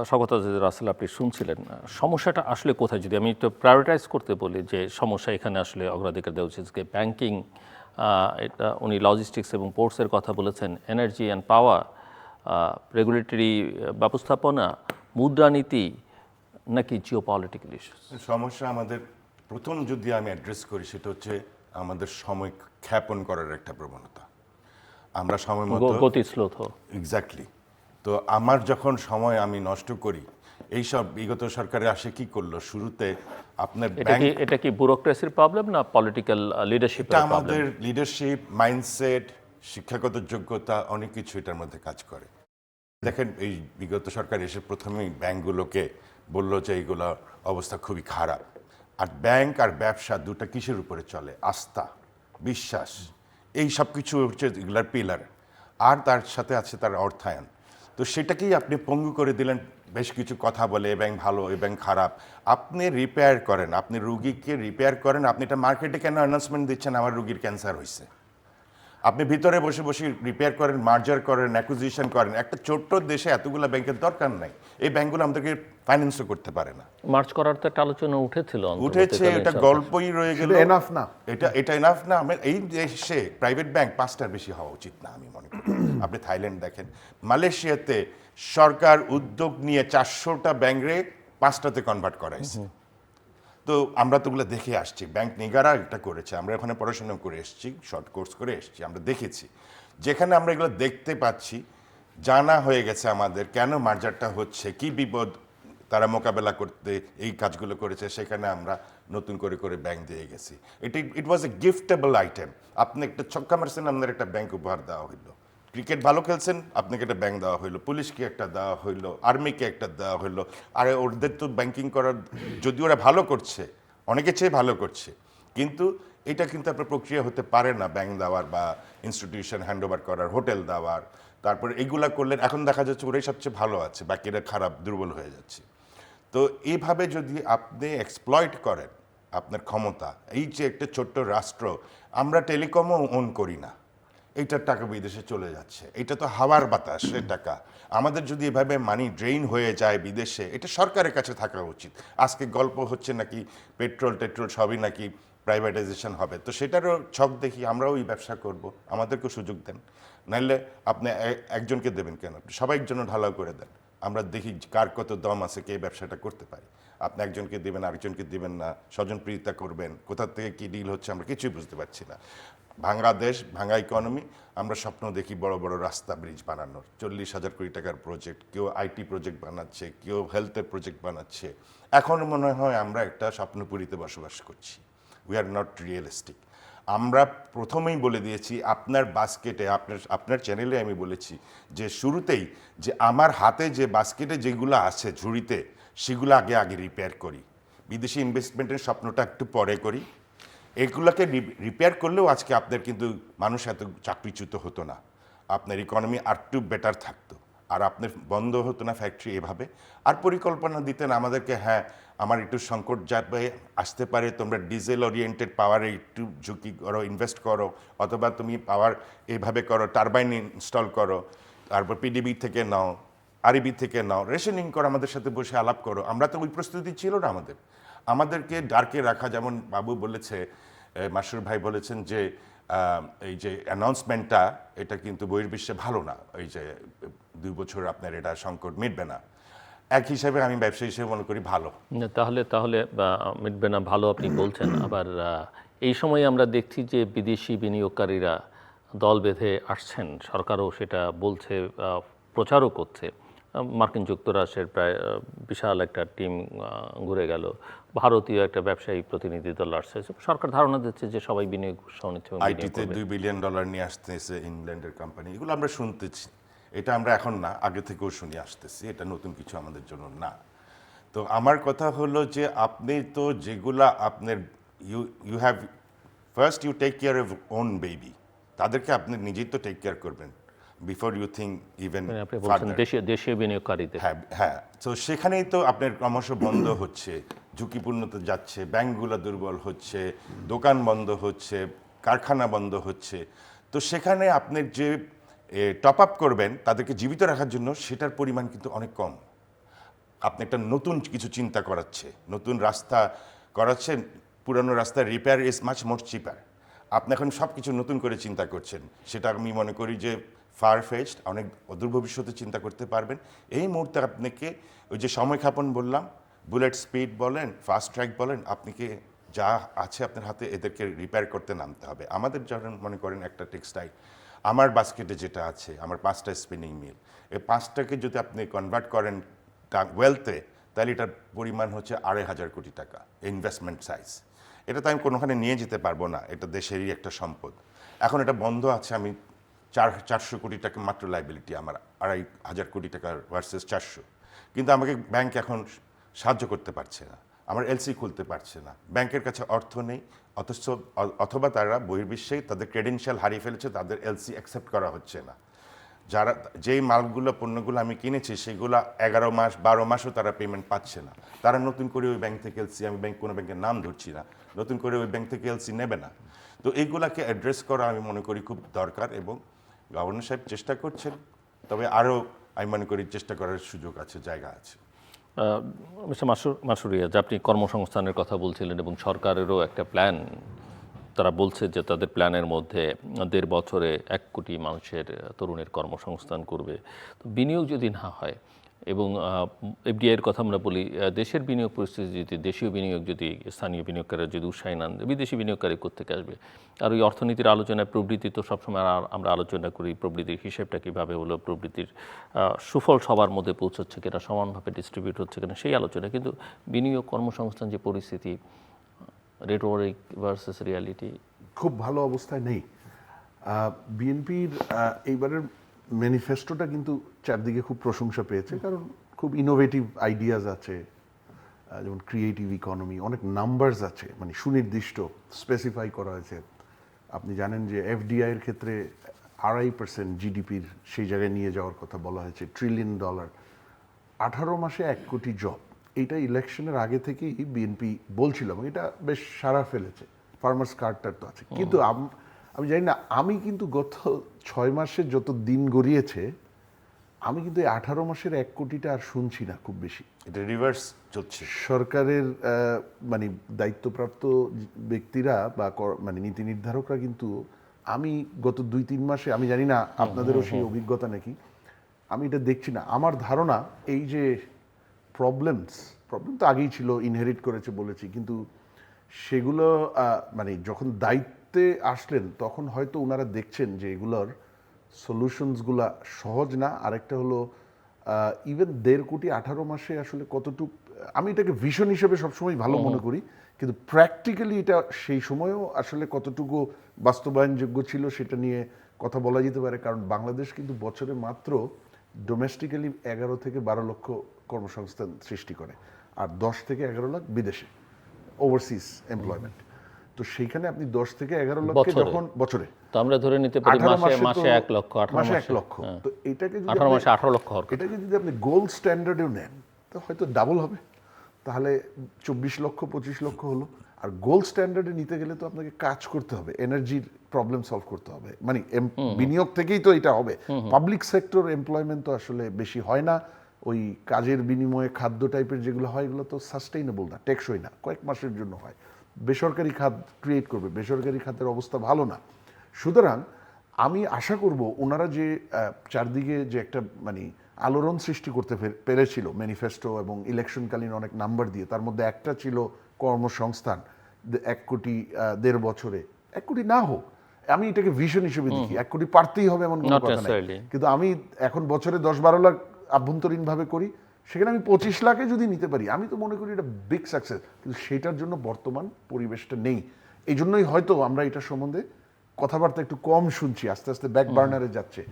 স্বাগত রাসেল, আপনি শুনছিলেন সমস্যাটা আসলে কোথায়। যদি আমি একটু প্রায়োরিটাইজ করতে বলি, যে সমস্যা এখানে আসলে অগ্রাধিকার দেওয়া উচিত, ব্যাংকিং, এটা উনি লজিস্টিক্স এবং পোর্টসের কথা বলেছেন, এনার্জি অ্যান্ড পাওয়ার, রেগুলেটরি ব্যবস্থাপনা, মুদ্রানীতি, নাকি জিওপলিটিক্যাল ইস্যুস? সমস্যা আমাদের প্রথম যদি আমি অ্যাড্রেস করি, সেটা হচ্ছে আমাদের সময় ক্ষেপণ করার একটা প্রবণতা। আমরা সময় মতো গতি স্লোথ। এক্স্যাক্টলি। তো আমার যখন সময় আমি নষ্ট করি, এইসব বিগত সরকারে আসে কি করলো শুরুতে আপনার এটা কি ব্যুরোক্রেসির প্রবলেম না পলিটিক্যাল লিডারশিপের এটা প্রবলেম? আমাদের লিডারশিপ, মাইন্ডসেট, শিক্ষাগত যোগ্যতা অনেক কিছু এটার মধ্যে কাজ করে। দেখেন এই বিগত সরকার এসে প্রথমেই ব্যাংকগুলোকে বললো যে এইগুলো অবস্থা খুবই খারাপ। আর ব্যাংক আর ব্যবসা দুটো কিসের উপরে চলে? আস্থা, বিশ্বাস, এই সব কিছু হচ্ছে এগুলার পিলার। আর তার সাথে আছে তার অর্থায়ন। তো সেটাকেই আপনি পঙ্গু করে দিলেন বেশ কিছু কথা বলে এ ব্যাংক ভালো এ ব্যাংক খারাপ। আপনি রিপেয়ার করেন, আপনি রুগীকে রিপেয়ার করেন। আপনি এটা মার্কেটে কেন অ্যানাউন্সমেন্ট দিচ্ছেন আমার রুগীর ক্যান্সার হয়েছে? আপনি ভিতরে বসে বসে রিপেয়ার করেন, মার্জার করেন, অ্যাকুইজিশন করেন। একটা ছোট্ট দেশে এতগুলো ব্যাংকের দরকার নাই। এই ব্যাংকগুলো আমাদেরকে ফাইন্যান্সও করতে পারে না। মার্চ করার তো একটা আলোচনা উঠেছিল, উঠেছে, এটা গল্পই রয়ে গেল। এনাফ না, এটা এনাফ না। এই দেশে প্রাইভেট ব্যাংক 5টার বেশি হওয়া উচিত না আমি মনে করি। আপনি থাইল্যান্ড দেখেন, মালয়েশিয়াতে সরকার উদ্যোগ নিয়ে 400টা ব্যাংকে 5টাতে কনভার্ট করাইছে। তো আমরা তো ওগুলো দেখে আসছি, ব্যাংক নিগারা এটা করেছে, আমরা ওখানে পড়াশোনা করে এসেছি, শর্ট কোর্স করে এসেছি, আমরা দেখেছি। যেখানে আমরা এগুলো দেখতে পাচ্ছি, জানা হয়ে গেছে আমাদের কেন মার্জারটা হচ্ছে, কি বিপদ তারা মোকাবেলা করতে এই কাজগুলো করেছে, সেখানে আমরা নতুন করে করে ব্যাংক দিয়ে গেছি। ইট ওয়াজ এ গিফটেবল আইটেম। আপনি একটা ছক্কা মারছেন, আপনার একটা ব্যাংক উপহার দেওয়া হইলো। ক্রিকেট ভালো খেলছেন, আপনাকে একটা ব্যাংক দেওয়া হইলো, পুলিশকে একটা দেওয়া হইলো, আর্মিকে একটা দেওয়া হইলো। আর ওদের তো ব্যাংকিং করার, যদি ওরা ভালো করছে, অনেকের চেয়ে ভালো করছে, কিন্তু এটা কিন্তু আপনার প্রক্রিয়া হতে পারে না ব্যাংক দেওয়ার বা ইনস্টিটিউশন হ্যান্ড ওভার করার, হোটেল দেওয়ার। তারপরে এইগুলা করলেন, এখন দেখা যাচ্ছে ওরাই সবচেয়ে ভালো আছে, বাকিরা খারাপ, দুর্বল হয়ে যাচ্ছে। তো এইভাবে যদি আপনি এক্সপ্লয়েট করেন আপনার ক্ষমতা, এই যে একটা ছোট্ট রাষ্ট্র, আমরা টেলিকমও ওন করি না, এইটার টাকা বিদেশে চলে যাচ্ছে। এটা তো হাওয়ার বাতাসের টাকা। আমাদের যদি এভাবে মানি ড্রেইন হয়ে যায় বিদেশে, এটা সরকারের কাছে থাকা উচিত। আজকে গল্প হচ্ছে নাকি পেট্রোল টেট্রোল সবই নাকি প্রাইভেটাইজেশন হবে, তো সেটারও ছক দেখি আমরাও এই ব্যবসা করব, আমাদেরকেও সুযোগ দেন। নাহলে আপনি একজনকে দেবেন কেন, আপনি সবাইয়ের জন্য ঢালাও করে দেন। আমরা দেখি কার কত দম আছে, কে ব্যবসাটা করতে পারে। আপনি একজনকে দেবেন, আরেকজনকে দেবেন না, স্বজনপ্রীতিতা করবেন, কোথা থেকে কী ডিল হচ্ছে আমরা কিছুই বুঝতে পারছি না। ভাঙা দেশ, ভাঙা ইকোনমি, আমরা স্বপ্ন দেখি বড় বড় রাস্তা ব্রিজ বানানোর, 40,000 কোটি টাকার প্রজেক্ট, কেউ আইটি প্রজেক্ট বানাচ্ছে, কেউ হেলথের প্রজেক্ট বানাচ্ছে। এখন মনে হয় আমরা একটা স্বপ্নপুরীতে বসবাস করছি। We are not realistic. আমরা প্রথমেই বলে দিয়েছি আপনার বাস্কেটে, আপনার চ্যানেলে আমি বলেছি যে শুরুতেই, যে আমার হাতে যে বাস্কেটে যেগুলো আছে ঝুড়িতে, সেগুলো আগে আগে রিপেয়ার করি। বিদেশি ইনভেস্টমেন্টের স্বপ্নটা একটু পরে করি। এগুলোকে রিপেয়ার করলেও আজকে আপনার কিন্তু মানুষ এত চাকরিচ্যুত হতো না, আপনার ইকোনমি আর একটু বেটার থাকতো, আর আপনার বন্ধ হতো না ফ্যাক্টরি এভাবে। আর পরিকল্পনা দিতেন আমাদেরকে, হ্যাঁ আমার একটু সংকট যাবে, আসতে পারে, তোমরা ডিজেল ওরিয়েন্টেড পাওয়ারে একটু ঝুঁকি করো, ইনভেস্ট করো, অথবা তুমি পাওয়ার এইভাবে করো, টারবাইন ইনস্টল করো, তারপর পিডিবি থেকে নাও, আরইবি থেকে নাও, রেশনিং করো, আমাদের সাথে বসে আলাপ করো। আমরা তো ওই প্রস্তুতি ছিল না আমাদেরকে ডার্কে রাখা। যেমন বাবু বলেছে, মাসুর ভাই বলেছেন যে এই যে অ্যানাউন্সমেন্টটা, এটা কিন্তু বহির্বিশ্বে ভালো না, এই যে 2 বছর আপনার এটা সংকট মিটবে না। এক হিসাবে আমি ব্যবসায়ী হিসেবে মনে করি ভালো। না, তাহলে মিটবে না ভালো আপনি বলছেন। আবার এই সময় আমরা দেখছি যে বিদেশি বিনিয়োগকারীরা দল বেঁধে আসছেন, সরকারও সেটা বলছে, প্রচারও করছে। মার্কিন যুক্তরাষ্ট্রের প্রায় বিশাল একটা টিম ঘুরে গেল, ভারতীয় একটা ব্যবসায়ী প্রতিনিধি দল আসছে। সরকার ধারণা দিচ্ছে যে সবাই বিনিয়োগ উৎসাহ নিচ্ছে। আইটিতে $2 বিলিয়ন নিয়ে আসতেছে ইংল্যান্ডের কোম্পানি, এগুলো আমরা শুনতেছি। এটা আমরা এখন না, আগে থেকেও শুনে আসতেছি, এটা নতুন কিছু আমাদের জন্য না। তো আমার কথা হলো যে আপনি তো যেগুলা আপনার you have first you take care of own baby, তাদেরকে আপনি নিজেই তো টেক কেয়ার করবেন বিফোর ইউ থিঙ্ক ইভেন আপনি বলছেন দেশীয় বিনিয়োগকারীদের। হ্যাঁ হ্যাঁ, তো সেখানেই তো আপনার ক্রমশ বন্ধ হচ্ছে, ঝুঁকিপূর্ণতা যাচ্ছে, ব্যাংকগুলো দুর্বল হচ্ছে, দোকান বন্ধ হচ্ছে, কারখানা বন্ধ হচ্ছে। তো সেখানে আপনি যে টপ আপ করবেন তাদেরকে জীবিত রাখার জন্য, সেটার পরিমাণ কিন্তু অনেক কম। আপনি একটা নতুন কিছু চিন্তা করাচ্ছে, নতুন রাস্তা করাচ্ছেন, পুরানো রাস্তা রিপেয়ার ইজ মাচ মোর চিপার। আপনি এখন সব কিছু নতুন করে চিন্তা করছেন, সেটা আমি মনে করি যে ফার ফেস্ট, অনেক অদূর ভবিষ্যতে চিন্তা করতে পারবেন। এই মুহূর্তে আপনাকে ওই যে সময়ক্ষেপণ বললাম, বুলেট স্পিড বলেন, ফাস্ট ট্র্যাক বলেন, আপনাকে যা আছে আপনার হাতে এদেরকে রিপেয়ার করতে নামতে হবে। আমাদের যখন মনে করেন একটা টেক্সটাইল, আমার বাস্কেটে যেটা আছে, আমার 5টা স্পিনিং মিল, এই 5টাকে যদি আপনি কনভার্ট করেন ওয়েলথে, তাহলে এটার পরিমাণ হচ্ছে 2,500 কোটি টাকা ইনভেস্টমেন্ট সাইজ। এটা তো আমি কোনোখানে নিয়ে যেতে পারবো না, এটা দেশেরই একটা সম্পদ। এখন এটা বন্ধ আছে, আমি 400 কোটি টাকা মাত্র লাইবিলিটি আমার, 2,500 কোটি টাকা ভার্সেস 400। কিন্তু আমাকে ব্যাংক এখন সাহায্য করতে পারছে না, আমার এলসি খুলতে পারছে না, ব্যাংকের কাছে অর্থ নেই, অথচ অথবা তারা বহির্বিশ্বে তাদের ক্রেডেনশিয়াল হারিয়ে ফেলেছে, তাদের এলসি অ্যাকসেপ্ট করা হচ্ছে না। যারা যেই মালগুলো পণ্যগুলো আমি কিনেছি সেগুলো 11 মাস 12 মাসও তারা পেমেন্ট পাচ্ছে না। তারা নতুন করে ওই ব্যাংক থেকে এলসি, আমি কোনো ব্যাংকের নাম ধরছি না, নতুন করে ওই ব্যাংক থেকে এলসি নেবে না। তো এইগুলাকে অ্যাড্রেস করা আমি মনে করি খুব দরকার, এবং গভর্নর সাহেব চেষ্টা করছেন, তবে আরও আমি মনে করি চেষ্টা করার সুযোগ আছে, জায়গা আছে। মিস্টার মাসুরিয়া, যে আপনি কর্মসংস্থানের কথা বলছিলেন এবং সরকারেরও একটা প্ল্যান, তারা বলছে যে তাদের প্ল্যানের মধ্যে 1.5 বছরে 1 কোটি মানুষের তরুণের কর্মসংস্থান করবে। তো বিনিয়োগ যদি না হয় এবং এফডিআইয়ের কথা আমরা বলি, দেশের বিনিয়োগ পরিস্থিতি যদি, দেশীয় বিনিয়োগ যদি স্থানীয় বিনিয়োগকারীরা যদি উৎসাহী না দেয়, বিদেশি বিনিয়োগকারী কোত্থেকে আসবে? আর ওই অর্থনীতির আলোচনায় প্রবৃদ্ধি তো সবসময় আমরা আলোচনা করি, প্রবৃদ্ধির হিসেবটা কীভাবে হলো, প্রবৃদ্ধির সুফল সবার মধ্যে পৌঁছচ্ছে কিনা, সমানভাবে ডিস্ট্রিবিউট হচ্ছে কিনা, সেই আলোচনা। কিন্তু বিনিয়োগ কর্মসংস্থান যে পরিস্থিতি, রেটোরিক ভার্সেস রিয়ালিটি, খুব ভালো অবস্থায় নেই। বিএনপির এইবারের ম্যানিফেস্টোটা কিন্তু চারদিকে খুব প্রশংসা পেয়েছে, কারণ খুব ইনোভেটিভ আইডিয়াজ আছে, যেমন ক্রিয়েটিভ ইকোনমি, অনেক নাম্বারস আছে, মানে সুনির্দিষ্ট স্পেসিফাই করা হয়েছে। আপনি জানেন যে এফডিআই এর ক্ষেত্রে 2.5% জিডিপির সেই জায়গায় নিয়ে যাওয়ার কথা বলা হয়েছে, $1 ট্রিলিয়ন, 18 মাসে 1 কোটি জব। এইটা ইলেকশনের আগে থেকেই বিএনপি বলছিল এবং এটা বেশ সাড়া ফেলেছে। ফার্মার্স কার্ডটার তো আছে, কিন্তু আমি জানি না, আমি কিন্তু গত 6 মাসে যত দিন গড়িয়েছে, আমি কিন্তু এই 18 মাসের 1 কোটিটা আর শুনছি না খুব বেশি। এটা রিভার্স চলছে। সরকারের মানে দায়িত্বপ্রাপ্ত ব্যক্তিরা বা মানে নীতি নির্ধারকরা কিন্তু, আমি গত 2-3 মাসে, আমি জানি না আপনাদেরও সেই অভিজ্ঞতা নাকি, আমি এটা দেখছি না। আমার ধারণা এই যে প্রবলেম তো আগেই ছিল, ইনহেরিট করেছে বলেছি, কিন্তু সেগুলো মানে যখন দায়িত্বে আসলেন তখন হয়তো ওনারা দেখছেন যে এগুলোর সলিউশনসগুলা সহজ না। আরেকটা হলো ইভেন 1.5 কোটি 18 মাসে আসলে কতটুকু, আমি এটাকে ভিশন হিসেবে সবসময় ভালো মনে করি, কিন্তু প্র্যাকটিক্যালি এটা সেই সময়েও আসলে কতটুকু বাস্তবায়নযোগ্য ছিল সেটা নিয়ে কথা বলা যেতে পারে। কারণ বাংলাদেশ কিন্তু বছরে মাত্র ডোমেস্টিক্যালি 11 থেকে 12 লক্ষ কর্মসংস্থান সৃষ্টি করে, আর 10 থেকে 11 লাখ বিদেশে ওভারসিজ এমপ্লয়মেন্ট। তো সেইখানে আপনি 10 থেকে 11 লক্ষ যখন বছরে, তো আমরা ধরে নিতে পারি 18 মাসে 1 লক্ষ, 18 মাসে 1 মাসে লক্ষ। তো এটাকে যদি 18 মাসে 18 লক্ষ হওয়ার কথা। এটাকে যদি আপনি গোল্ড স্ট্যান্ডার্ডেও নেন তো হয়তো ডাবল হবে, তাহলে 24 লক্ষ 25 লক্ষ হলো। আর গোল্ড স্ট্যান্ডার্ডে নিতে গেলে তো আপনাকে কাজ করতে হবে, এনার্জির প্রবলেম সলভ করতে হবে, মানে বিনিয়োগ থেকেই তো এটা হবে। পাবলিক সেক্টর এমপ্লয়মেন্ট তো আসলে বেশি হয় না, ওই কাজের বিনিময়ে খাদ্য টাইপের যেগুলো হয় এগুলো তো সাস্টেইনেবল না, টেকসই না, কয়েক মাসের জন্য হয়। বেসরকারি খাত ক্রিয়েট করবে, বেসরকারি খাতের অবস্থা ভালো না। সুতরাং আমি আশা করব ওনারা যে চারদিকে যে একটা মানে আলোড়ন সৃষ্টি করতে পেরেছিল ম্যানিফেস্টো এবং ইলেকশনকালীন অনেক নাম্বার দিয়ে, তার মধ্যে একটা ছিল কর্মসংস্থান 1 কোটি 1.5 বছরে। 1 কোটি না হোক, আমি এটাকে ভিশন হিসেবে দেখি, 1 কোটি পারতেই হবে এমন কোনো কথা নেই, কিন্তু আমি এখন বছরে 10-12 লাখ আভ্যন্তরীণভাবে করি, সেখানে আমি 25 লাখে যদি নিতে পারি, আমি তো মনে করি এটা বিগ সাকসেস। কিন্তু সেটার জন্য বর্তমান পরিবেশটা নেই, এই জন্যই হয়তো আমরা এটা সম্বন্ধে কথাবার্তা একটু কম শুনছি, আস্তে আস্তে ব্যাক বার্নারে যাচ্ছে।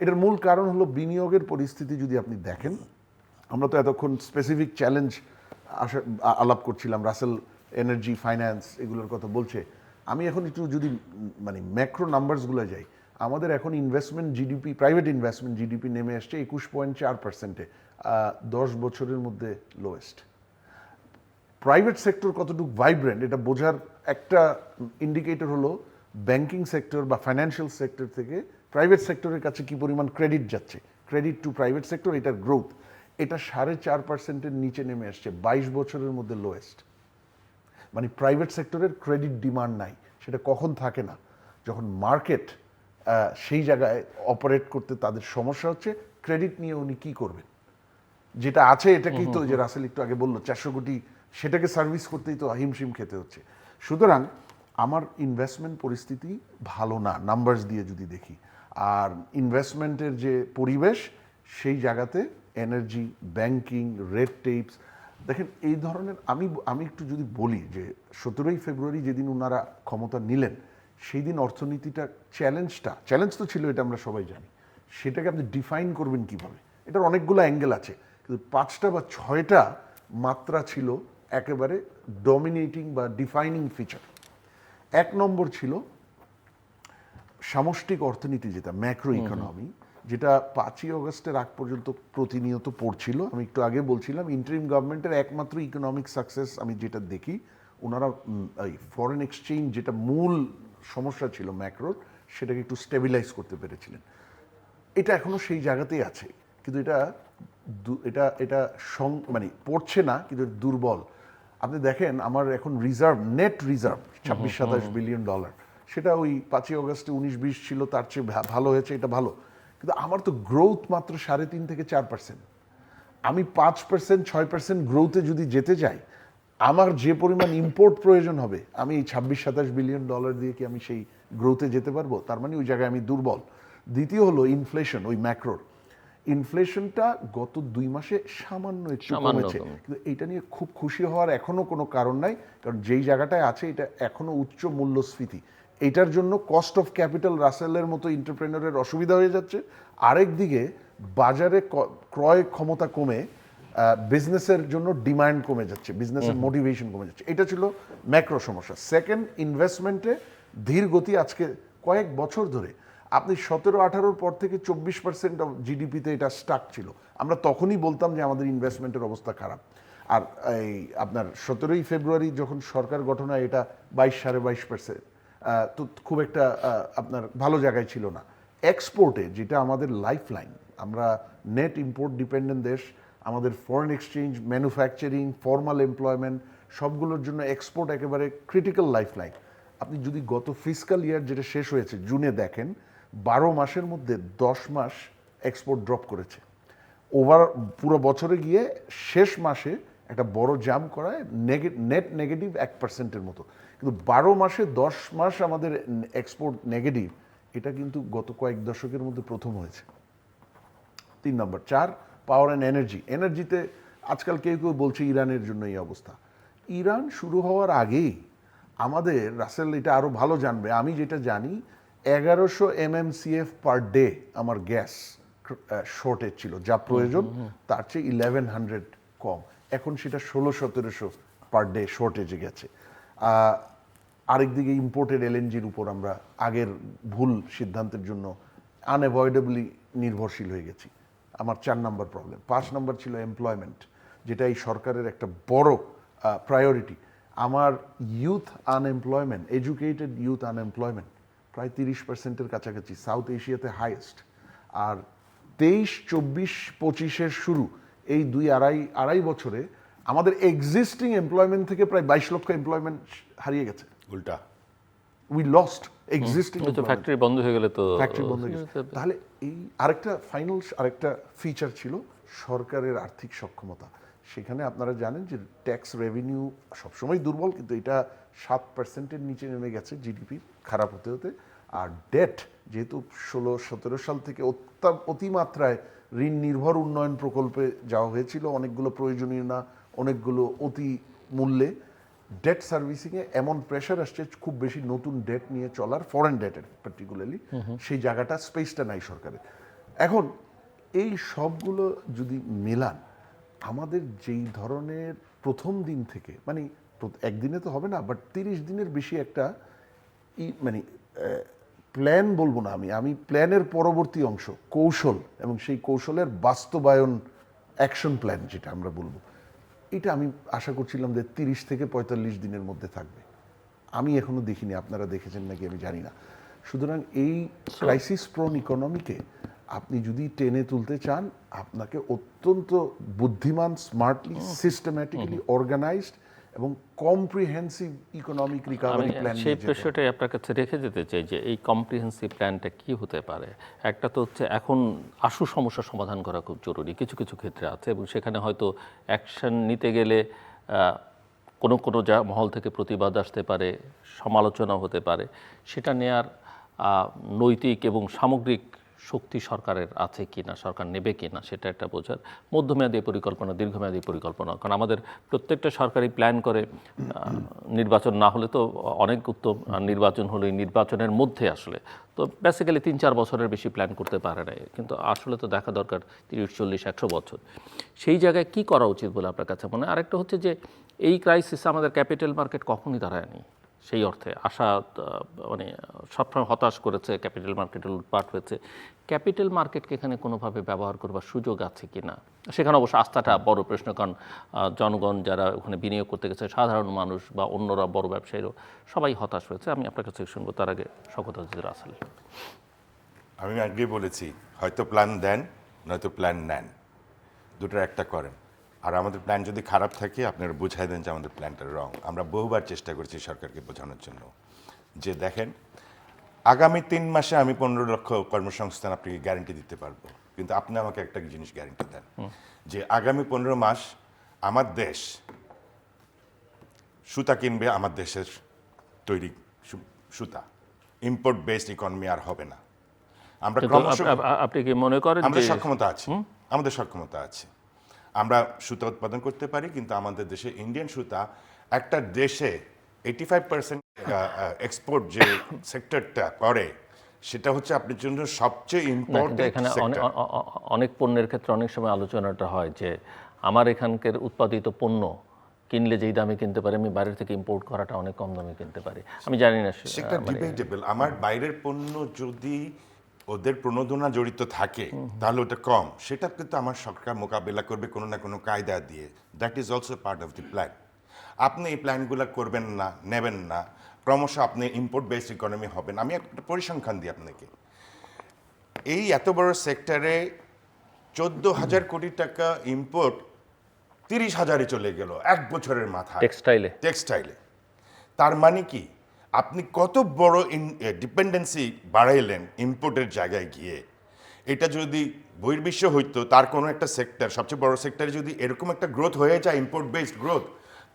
এটার মূল কারণ হলো বিনিয়োগের পরিস্থিতি। যদি আপনি দেখেন, আমরা তো এতক্ষণ স্পেসিফিক চ্যালেঞ্জ আলাপ করছিলাম, রাসেল এনার্জি, ফাইন্যান্স, এগুলোর কথা বলছে। আমি এখন একটু যদি মানে ম্যাক্রো নাম্বারসগুলো যাই, আমাদের এখন investment GDP, private investment GDP নেমে আসছে 21.4%-এ, 10 বছরের মধ্যে লোয়েস্ট। প্রাইভেট সেক্টর কতটুকু ভাইব্রেন্ট এটা বোঝার একটা ইন্ডিকেটর হলো ব্যাংকিং সেক্টর বা ফাইন্যান্সিয়াল সেক্টর থেকে প্রাইভেট সেক্টরের কাছে কি পরিমাণ ক্রেডিট যাচ্ছে, ক্রেডিট টু প্রাইভেট সেক্টর, এটার গ্রোথ, এটা 4.5%-এর নিচে নেমে আসছে, 22 বছরের মধ্যে লোয়েস্ট। মানে প্রাইভেট সেক্টরের ক্রেডিট ডিমান্ড নাই। সেটা কখন থাকে না, যখন মার্কেট সেই জায়গায় অপারেট করতে তাদের সমস্যা হচ্ছে, ক্রেডিট নিয়ে উনি কী করবেন, যেটা আছে এটাকেই তো, যে রাসেল একটু আগে বললো 400 কোটি, সেটাকে সার্ভিস করতেই তো হিমশিম খেতে হচ্ছে। সুতরাং আমার ইনভেস্টমেন্ট পরিস্থিতি ভালো না নাম্বারস দিয়ে যদি দেখি। আর ইনভেস্টমেন্টের যে পরিবেশ, সেই জায়গাতে এনার্জি, ব্যাংকিং, রেড টেপস, দেখেন এই ধরনের আমি একটু যদি বলি যে 17ই ফেব্রুয়ারি যেদিন ওনারা ক্ষমতা নিলেন সেই দিন অর্থনীতিটা চ্যালেঞ্জ তো ছিল, এটা আমরা সবাই জানি। সেটাকে আপনি ডিফাইন করবেন কিভাবে, এটার অনেকগুলো অ্যাঙ্গেল আছে, কিন্তু 5টা বা 6টা মাত্রা ছিল একেবারে ডমিনেটিং বা ডিফাইনিং ফিচার। 1 নম্বর ছিল সামষ্টিক অর্থনীতি, যেটা ম্যাক্রো ইকোনমি, যেটা 5ই অগস্টের আগ পর্যন্ত প্রতিনিয়ত পড়ছিল। আমি একটু আগে বলছিলাম ইন্টারিম গভর্নমেন্টের একমাত্র ইকোনমিক সাকসেস আমি যেটা দেখি, ওনারা এই ফরেন এক্সচেঞ্জ যেটা মূল সমস্যা ছিল ম্যাক্রোর, সেটাকে একটু স্টেবিলাইজ করতে পেরেছিলেন। এটা এখনো সেই জায়গাতেই আছে, কিন্তু এটা মানে পড়ছে না, কিন্তু দুর্বল। আপনি দেখেন আমার এখন নেট রিজার্ভ 26-27 বিলিয়ন ডলার, সেটা ওই 5ই অগস্টে 19-20 ছিল, তার চেয়ে ভালো হয়েছে, এটা ভালো। কিন্তু আমার তো গ্রোথ মাত্র 3.5 থেকে 4%। আমি 5%, 6% গ্রোথে যদি যেতে যাই, আমার যে পরিমাণ ইম্পোর্ট প্রয়োজন হবে, আমি এই 26-27 বিলিয়ন ডলার দিয়ে কি আমি সেই গ্রোথে যেতে পারবো? তার মানে ওই জায়গায় আমি দুর্বল। দ্বিতীয় হলো ইনফ্লেশন, ওই ম্যাক্রোর ইনফ্লেশনটা গত 2 মাসে সামান্য একটু কমেছে, কিন্তু এটা নিয়ে খুব খুশি হওয়ার এখনো কোনো কারণ নাই, কারণ যেই জায়গাটায় আছে এটা এখনো উচ্চ মূল্যস্ফীতি। এইটার জন্য কস্ট অফ ক্যাপিটাল রাসেলের মতো এন্টারপ্রেনারের অসুবিধা হয়ে যাচ্ছে। আরেক দিকে বাজারে ক্রয় ক্ষমতা কমে বিজনেসের জন্য ডিমান্ড কমে যাচ্ছে, বিজনেসের মোটিভেশন কমে যাচ্ছে। এটা ছিল ম্যাক্রো সমস্যা। সেকেন্ড, ইনভেস্টমেন্টে ধীর গতি। আজকে কয়েক বছর ধরে আপনি 17-18 পর থেকে 24% অফ জিডিপিতে এটা স্টাক ছিল। আমরা তখনই বলতাম যে আমাদের ইনভেস্টমেন্টের অবস্থা খারাপ। আর এই আপনার 17ই ফেব্রুয়ারি যখন সরকার গঠন হয়, এটা 22-22.5%, তো খুব একটা আপনার ভালো জায়গায় ছিল না। এক্সপোর্টে, যেটা আমাদের লাইফ লাইন, আমরা নেট ইম্পোর্ট ডিপেন্ডেন্ট দেশ, আমাদের foreign exchange, manufacturing, formal employment, সবগুলোর জন্য এক্সপোর্ট একেবারে ক্রিটিক্যাল লাইফ লাইন। আপনি যদি গত ফিসকাল ইয়ার যেটা শেষ হয়েছে জুনে দেখেন, 12 মাসের মধ্যে 10 মাস এক্সপোর্ট ড্রপ করেছে। পুরো বছরে গিয়ে শেষ মাসে একটা বড় জাম্প করায় নেট নেগেটিভ 1%-এর মতো, কিন্তু 12 মাসে 10 মাস আমাদের এক্সপোর্ট নেগেটিভ, এটা কিন্তু গত কয়েক দশকের মধ্যে প্রথম হয়েছে। 3 নম্বর। 4, পাওয়ার অ্যান্ড এনার্জিতে আজকাল কেউ কেউ বলছে ইরানের জন্য এই অবস্থা। ইরান শুরু হওয়ার আগেই আমাদের, রাসেল এটা আরও ভালো জানবে, আমি যেটা জানি 1100 MMCF পার ডে আমার গ্যাস শর্টেজ ছিল, যা প্রয়োজন তার চেয়ে 1100 কম। এখন সেটা 1600-1700 পার ডে শর্টেজে গেছে। আরেকদিকে ইম্পোর্টেড এলএনজির উপর আমরা আগের ভুল সিদ্ধান্তের জন্য আনঅ্যাভয়েডেবলি নির্ভরশীল হয়ে গেছি। আমার 4 নম্বর প্রবলেম। 5 নম্বর ছিল এমপ্লয়মেন্ট, যেটা এই সরকারের একটা বড় প্রায়োরিটি। আমার youth unemployment, educated youth unemployment প্রায় 30%-এর কাছাকাছি, সাউথ এশিয়াতে হাইয়েস্ট। আর 23-24-25-এর শুরু, এই আড়াই বছরে আমাদের এক্সিস্টিং এমপ্লয়মেন্ট থেকে প্রায় 22 লক্ষ এমপ্লয়মেন্ট হারিয়ে গেছে। উল্টা উই লস্ট এক্সিস্টিং। ফ্যাক্টরি বন্ধ হয়ে গেলে তো ফ্যাক্টরি বন্ধ হয়ে গেছে। তাহলে এই আরেকটা ফিচার ছিল সরকারের আর্থিক সক্ষমতা। সেখানে আপনারা জানেন যে ট্যাক্স রেভিনিউ সবসময় দুর্বল, কিন্তু এটা 7%-এর নিচে নেমে গেছে জিডিপি খারাপ হতে হতে। আর ডেট যেহেতু 16-17 সাল থেকে অতিমাত্রায় ঋণ নির্ভর উন্নয়ন প্রকল্পে যাওয়া হয়েছিল, অনেকগুলো প্রয়োজনীয় না, অনেকগুলো অতি মূল্যে, ডেট সার্ভিসিংয়ে এমন প্রেশার আসছে খুব বেশি নতুন ডেট নিয়ে চলার, ফরেন ডেটের পার্টিকুলারলি, সেই জায়গাটা স্পেসটা নাই সরকারের। এখন এই সবগুলো যদি মেলান, আমাদের যেই ধরনের প্রথম দিন থেকে, মানে একদিনে তো হবে না, বাট 30 দিনের বেশি একটা মানে প্ল্যান বলবো না, আমি প্ল্যানের পরবর্তী অংশ কৌশল, এবং সেই কৌশলের বাস্তবায়ন, অ্যাকশন প্ল্যান যেটা আমরা বলবো, এটা আমি আশা করছিলাম যে 30 থেকে 45 দিনের মধ্যে থাকবে। আমি এখনো দেখিনি, আপনারা দেখেছেন নাকি আমি জানি না। সুতরাং এই ক্রাইসিস প্রোন ইকোনমিকে আপনি যদি টেনে তুলতে চান, আপনাকে অত্যন্ত বুদ্ধিমান, স্মার্টলি, সিস্টেম্যাটিক্যালি অর্গানাইজড এবং কম্প্রিহেন্সিভ ইকোনমিক রিকভারি প্ল্যান। সেই প্রশ্নটাই আপনার কাছে রেখে যেতে চাই যে এই কম্প্রিহেন্সিভ প্ল্যানটা কি হতে পারে। একটা তো হচ্ছে এখন আশু সমস্যা সমাধান করা খুব জরুরি, কিছু কিছু ক্ষেত্রে আছে, এবং সেখানে হয়তো অ্যাকশন নিতে গেলে কোনো কোনো মহল থেকে প্রতিবাদ আসতে পারে, সমালোচনা হতে পারে, সেটা নেয়ার নৈতিক এবং সামগ্রিক শক্তি সরকারের আছে কি না, সরকার নেবে কি না, সেটা একটা বোঝার মধ্যমেয়াদী পরিকল্পনা, দীর্ঘমেয়াদী পরিকল্পনা। কারণ আমাদের প্রত্যেকটা সরকারি প্ল্যান করে নির্বাচন না হলে তো অনেক উত্তম, নির্বাচন হলে নির্বাচনের মধ্যে আসলে তো বেসিক্যালি 3-4 বছরের বেশি প্ল্যান করতে পারে না, কিন্তু আসলে তো দেখা দরকার 30-40-100 বছর। সেই জায়গায় কি করা উচিত বলে আপনার কাছে মনে হয়? আরেকটা হচ্ছে যে এই ক্রাইসিসে আমাদের ক্যাপিটাল মার্কেট কখনই দাঁড়ায়নি সেই অর্থে, আশা মানে সবসময় হতাশ করেছে, ক্যাপিটাল মার্কেটে লুটপাট হয়েছে। ক্যাপিটাল মার্কেটকে এখানে কোনোভাবে ব্যবহার করবার সুযোগ আছে কি না? সেখানে অবশ্য আস্থাটা বড় প্রশ্ন, কারণ জনগণ যারা ওখানে বিনিয়োগ করতে গেছে, সাধারণ মানুষ বা অন্যরা বড় ব্যবসায়ীরাও সবাই হতাশ হয়েছে। আমি আপনার কাছে শুনবো, তার আগে শওকত আজিজ রাসেল। আমি আগে বলেছি, হয়তো প্ল্যান দেন নয়তো প্ল্যান নেন, দুটোর একটা করেন। আর আমাদের প্ল্যান যদি খারাপ থাকে আপনারা বুঝাই দেন যে আমাদের প্ল্যানটা রং। আমরা বহুবার চেষ্টা করেছি সরকারকে বোঝানোর জন্য যে দেখেন, আগামী 3 মাসে আমি 15 লক্ষ কর্মসংস্থান আপনাকে গ্যারান্টি দিতে পারবো, কিন্তু আপনি আমাকে একটা জিনিস গ্যারান্টি দেন যে আগামী 15 মাস আমার দেশ সুতা কিনবে, আমার দেশের তৈরি সুতা, ইম্পোর্ট বেসড ইকোনমি আর হবে না। আমরা ক্রমশ, আপনি কি মনে করেন আমাদের যে সক্ষমতা আছে, আমাদের সক্ষমতা আছে, আমরা সুতা উৎপাদন করতে পারি, কিন্তু আমাদের দেশে ইন্ডিয়ান সুতা, একটা দেশে 85% এক্সপোর্ট যে সেক্টরটা করে সেটা হচ্ছে আপনার জন্য সবচেয়ে কিন্তু ইম্পর্টেন্ট এখানে সেক্টর। অনেক পণ্যের ক্ষেত্রে অনেক সময় আলোচনাটা হয় যে আমার এখানকার উৎপাদিত পণ্য কিনলে যেই দামে কিনতে পারি, আমি বাইরে থেকে ইম্পোর্ট করাটা অনেক কম দামে কিনতে পারি। আমি জানি না সেটা ডিবেটেবল। আমার বাইরের পণ্য যদি ওদের প্রণোদনা জড়িত থাকে তাহলে ওটা কম, সেটা কিন্তু আমার সরকার মোকাবেলা করবে কোনো না কোনো কায়দা দিয়ে। That is also part of the plan. আপনি এই প্ল্যানগুলো করবেন না, নেবেন না, ক্রমশ আপনি ইম্পোর্ট বেসড ইকোনমি হবেন। আমি একটা পরিসংখ্যান দিই আপনাকে। এই এত বড় সেক্টরে 14,000 কোটি টাকা ইম্পোর্ট 30,000-এ চলে গেল 1 বছরের মাথায় টেক্সটাইলে। তার মানে কি, আপনি কত বড় ডিপেন্ডেন্সি বাড়াইলেন ইম্পোর্টের জায়গায় গিয়ে। এটা যদি বহির্বিশ্ব হইতো, তার কোনো একটা সেক্টর, সবচেয়ে বড় সেক্টরে যদি এরকম একটা গ্রোথ হয়ে যায়, ইম্পোর্ট বেসড গ্রোথ,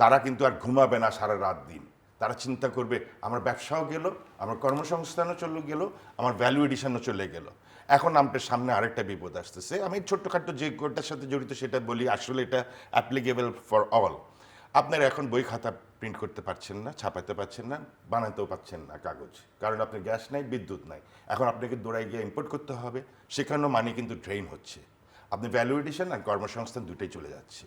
তারা কিন্তু আর ঘুমাবে না সারা রাত দিন। তারা চিন্তা করবে আমার ব্যবসাও গেল, আমার কর্মসংস্থানও চলে গেল, আমার ভ্যালু এডিশনও চলে গেল। এখন আমাদের সামনে আরেকটা বিপদ আসতেছে। আমি ছোট্টখাট্ট যে কোটার সাথে জড়িত সেটা বলি, আসলে এটা অ্যাপ্লিকেবল ফর অল। আপনারা এখন বই খাতা প্রিন্ট করতে পারছেন না, ছাপাতে পারছেন না, বানাতেও পারছেন না কাগজ, কারণ আপনার গ্যাস নাই, বিদ্যুৎ নাই। এখন আপনাকে দৌড়াই গিয়ে ইম্পোর্ট করতে হবে, সেখানেও মানি কিন্তু ড্রেইন হচ্ছে। আপনি ভ্যালু এডিশন আর কর্মসংস্থান দুটোই চলে যাচ্ছে।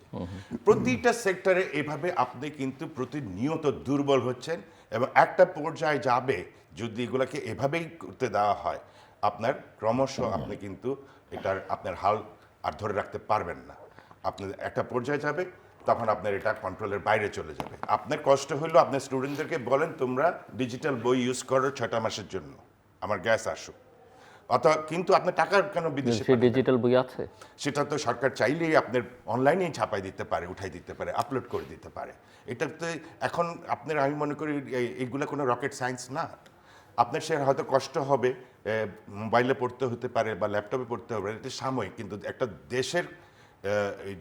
প্রতিটা সেক্টরে এভাবে আপনি কিন্তু প্রতিনিয়ত দুর্বল হচ্ছেন, এবং একটা পর্যায়ে যাবে যদি এগুলোকে এভাবেই করতে দেওয়া হয়, আপনার ক্রমশ আপনি কিন্তু এটার আপনার হাল আর ধরে রাখতে পারবেন না। আপনি একটা পর্যায়ে যাবে, তখন আপনার এটা কন্ট্রোলের বাইরে চলে যাবে। আপনার কষ্ট হলো আপনার স্টুডেন্টদেরকে বলেন তোমরা ডিজিটাল বই ইউজ করো 6টা মাসের জন্য, আমার গ্যাস আসুক। অথবা কিন্তু আপনার টাকা কেন বিদেশে পাঠাবেন? ডিজিটাল বই আছে, সেটা তো সরকার চাইলেই আপনার অনলাইনেই ছাপাই দিতে পারে, উঠাই দিতে পারে, আপলোড করে দিতে পারে। এটাতে এখন আপনার, আমি মনে করি এইগুলো কোনো রকেট সায়েন্স না। আপনার সে হয়তো কষ্ট হবে, মোবাইলে পড়তে হতে পারে বা ল্যাপটপে পড়তে হবে, এটা সাময়িক, কিন্তু একটা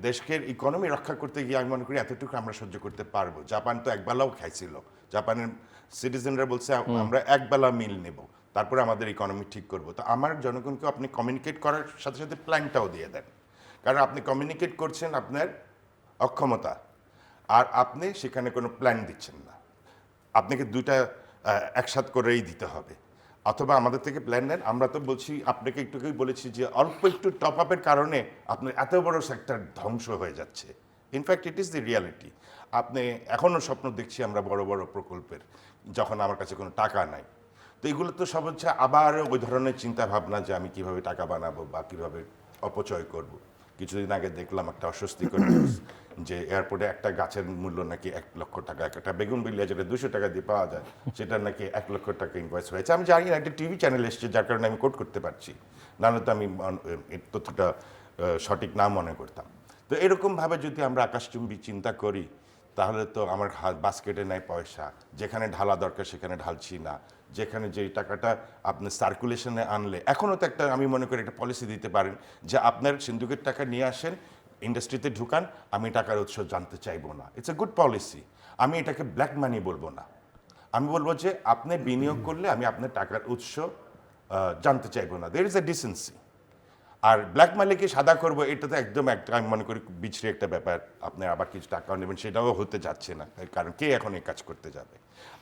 দেশকে ইকোনমি রক্ষা করতে গিয়ে আমি মনে করি এতটুকু আমরা সহ্য করতে পারবো। জাপান তো একবেলাও খাইছিল, জাপানের সিটিজেনরা বলছে আমরা একবেলা মিল নেব, তারপরে আমাদের ইকোনমি ঠিক করবো। তো আমার জনগণকে আপনি কমিউনিকেট করার সাথে সাথে প্ল্যানটাও দিয়ে দেন, কারণ আপনি কমিউনিকেট করছেন আপনার অক্ষমতা, আর আপনি সেখানে কোনো প্ল্যান দিচ্ছেন না। আপনাকে দুইটা একসাথ করেই দিতে হবে। অথবা আমাদের থেকে প্ল্যান নেন। আমরা তো বলছি, আপনাকে একটুকেই বলেছি যে অল্প একটু টপ আপের কারণে আপনার এত বড় সেক্টর ধ্বংস হয়ে যাচ্ছে। In fact it is the reality. আপনি এখনও স্বপ্ন দেখছি আমরা বড় বড় প্রকল্পের, যখন আমার কাছে কোনো টাকা নাই। তো এগুলো তো সব হচ্ছে আবার ওই ধরনের চিন্তা ভাবনা যে আমি কিভাবে টাকা বানাবো বা কিভাবে অপচয় করব। কিছুদিন আগে দেখলাম একটা অস্বস্তিকর নিউজ যে এয়ারপোর্টে একটা গাছের মূল্য নাকি 1 লক্ষ টাকা, একটা বেগুন বিলিয়া যেটা 200 টাকা দিয়ে পাওয়া যায় সেটা নাকি 1 লক্ষ টাকা ইনভয়েস হয়েছে। আমি জানি না, একটা টিভি চ্যানেল এসছে যার কারণে আমি কোট করতে পারছি, নাহলে তো আমি এই তথ্যটা সঠিক না মনে করতাম। তো এরকমভাবে যদি আমরা আকাশচুম্বী চিন্তা করি, তাহলে তো আমার বাস্কেটে নাই পয়সা, যেখানে ঢালা দরকার সেখানে ঢালছি না, যেখানে যেই টাকাটা আপনি সার্কুলেশনে আনলে, এখনও তো একটা, আমি মনে করি একটা পলিসি দিতে পারেন যে আপনার সিন্ধুকের টাকা নিয়ে আসেন, ইন্ডাস্ট্রিতে ঢুকান, আমি টাকার উৎস জানতে চাইবো না। It's a good policy. আমি এটাকে ব্ল্যাক মানি বলবো না, আমি বলবো যে আপনি বিনিয়োগ করলে আমি আপনার টাকার উৎস জানতে চাইবো না, দের ইজ এ ডিসেন্সি। আর ব্ল্যাক মানিকে সাদা করবো, এটা তো একদম একটা আমি মনে করি বিছড়ি একটা ব্যাপার। আপনি আবার কিছু টাকাও নেবেন, সেটাও হতে যাচ্ছে না, কারণ কে এখন এই কাজ করতে যাবে?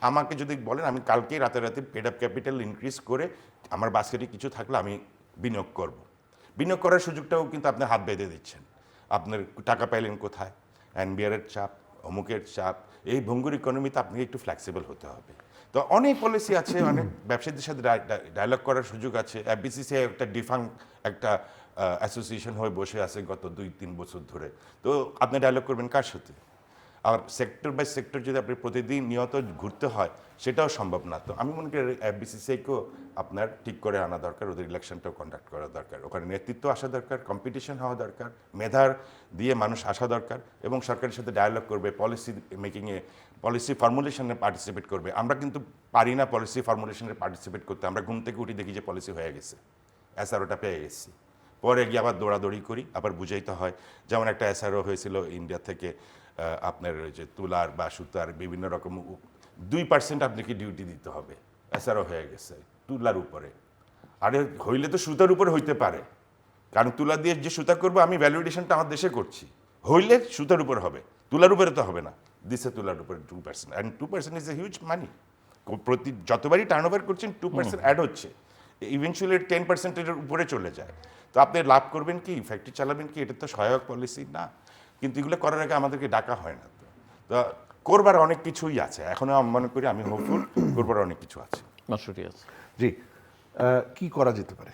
আমাকে যদি বলেন, আমি কালকেই রাতে পেড আপ ক্যাপিটাল ইনক্রিজ করে আমার বাস্কেটে কিছু থাকলে আমি বিনিয়োগ করব। বিনিয়োগ করার সুযোগটাও কিন্তু আপনি হাত বেঁধে দিচ্ছেন। আপনার টাকা পাইলেন কোথায়? এনবিআরের চাপ, অমুকের চাপ। এই ভঙ্গুর ইকোনমিতে আপনাকে একটু ফ্লেক্সিবল হতে হবে। তো অনেক পলিসি আছে, অনেক ব্যবসায়ীদের সাথে ডায়ালগ করার সুযোগ আছে। বিসিসিআই একটা একটা অ্যাসোসিয়েশন হয়ে বসে আছে গত 2-3 বছর ধরে। তো আপনি ডায়ালগ করবেন কার সাথে? আর সেক্টর বাই সেক্টর যদি আপনি প্রতিদিন নিয়ত ঘুরতে হয়, সেটাও সম্ভব না। তো আমি মনে করি বিসিসিআইকেও আপনার ঠিক করে আনা দরকার, ওদের ইলেকশনটাও কন্ডাক্ট করা দরকার, ওখানে নেতৃত্ব আসা দরকার, কম্পিটিশন হওয়া দরকার, মেধার দিয়ে মানুষ আসা দরকার, এবং সরকারের সাথে ডায়ালগ করবে, পলিসি মেকিংয়ে, পলিসি ফর্মুলেশনে পার্টিসিপেট করবে। আমরা কিন্তু পারি না পলিসি ফর্মুলেশনে পার্টিসিপেট করতে। আমরা ঘুম থেকে উঠি, দেখি যে পলিসি হয়ে গেছে, এসআরওটা পেয়ে গেছি, পরে গিয়ে আবার দৌড়াদৌড়ি করি, আবার বুঝাইতে হয়। যেমন একটা এসআরও হয়েছিল ইন্ডিয়া থেকে, আপনার যে তুলার বা সুতার বিভিন্ন রকম 2% আপনাকে ডিউটি দিতে হবে, এসআরও হয়ে গেছে তুলার উপরে। আরে হইলে তো সুতার উপরে হইতে পারে, কারণ তুলা দিয়ে যে সুতা করবো আমি ভ্যালুডেশনটা আমার দেশে করছি, হইলে সুতার উপর হবে, তুলার উপরে তো হবে না। দিছে তুলার উপরে 2%, অ্যান্ড 2% ইজ এ হিউজ মানি। যতবারই টার্ন ওভার করছেন 2% অ্যাড হচ্ছে, ইভেনচুয়ালি 10%-এর উপরে চলে যায়। তো আপনি লাভ করবেন কি, ফ্যাক্টরি চালাবেন কি? এটা তো সহায়ক পলিসি না। কিন্তু এগুলো করার আগে আমাদেরকে ডাকা হয় না। তো করবার অনেক কিছুই আছে এখনো, আমি মনে করি, আমি হোপফুল, করবার অনেক কিছু আছে। মাসুদ রিয়াজ। জি, কি করা যেতে পারে?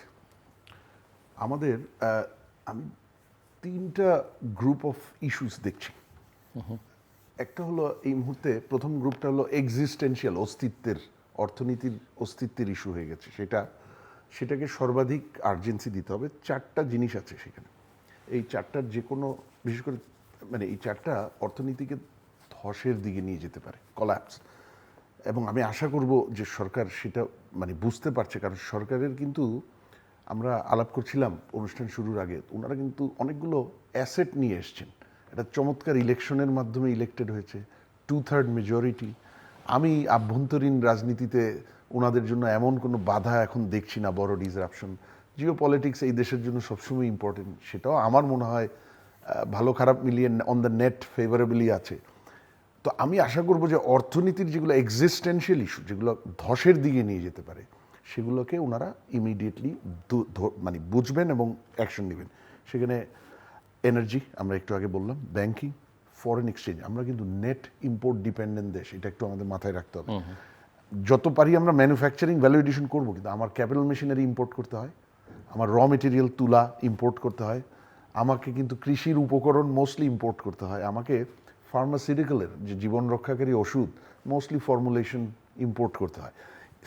আমাদের আমি 3টা গ্রুপ অফ ইস্যুস দেখছি। একটা হলো এই মুহূর্তে, প্রথম গ্রুপটা হলো এক্সিস্টেন্সিয়াল, অর্থনীতির অস্তিত্বের ইস্যু হয়ে গেছে। সেটাকে সর্বাধিক আর্জেন্সি দিতে হবে। 4টা জিনিস আছে সেখানে। এই 4টার যে কোনো, বিশেষ করে মানে এই 4টা অর্থনীতিকে ধসের দিকে নিয়ে যেতে পারে, কলাপস। এবং আমি আশা করব যে সরকার সেটা মানে বুঝতে পারছে, কারণ সরকারের কিন্তু, আমরা আলাপ করছিলাম অনুষ্ঠান শুরুর আগে, ওনারা কিন্তু অনেকগুলো অ্যাসেট নিয়ে এসছেন। একটা চমৎকার ইলেকশনের মাধ্যমে ইলেক্টেড হয়েছে, 2/3 মেজরিটি। আমি আভ্যন্তরীণ রাজনীতিতে ওনাদের জন্য এমন কোনো বাধা এখন দেখছি না, বড় ডিসরাপশন। জিও পলিটিক্স এই দেশের জন্য সবসময় ইম্পর্টেন্ট, সেটাও আমার মনে হয় ভালো খারাপ মিলিয়ে অন দ্য নেট ফেভারেবলি আছে। তো আমি আশা করব যে অর্থনীতির যেগুলো এক্সিস্টেন্সিয়াল ইস্যু, যেগুলো ধসের দিকে নিয়ে যেতে পারে, সেগুলোকে ওনারা ইমিডিয়েটলি মানে বুঝবেন এবং অ্যাকশন নেবেন। সেখানে এনার্জি, আমরা একটু আগে বললাম, ব্যাংকিং, ফরেন এক্সচেঞ্জ। আমরা কিন্তু নেট ইম্পোর্ট ডিপেন্ডেন্ট দেশ, এটা একটু আমাদের মাথায় রাখতে হবে। যত পারি আমরা ম্যানুফ্যাকচারিং ভ্যালু এডিশন করবো, কিন্তু আমার ক্যাপিটাল মেশিনারি ইম্পোর্ট করতে হয়, আমার র মেটেরিয়াল তুলা ইম্পোর্ট করতে হয়, আমাকে কিন্তু কৃষির উপকরণ মোস্টলি ইম্পোর্ট করতে হয়, আমাকে ফার্মাসিউটিক্যালের যে জীবন রক্ষাকারী ওষুধ মোস্টলি ফর্মুলেশন ইম্পোর্ট করতে হয়।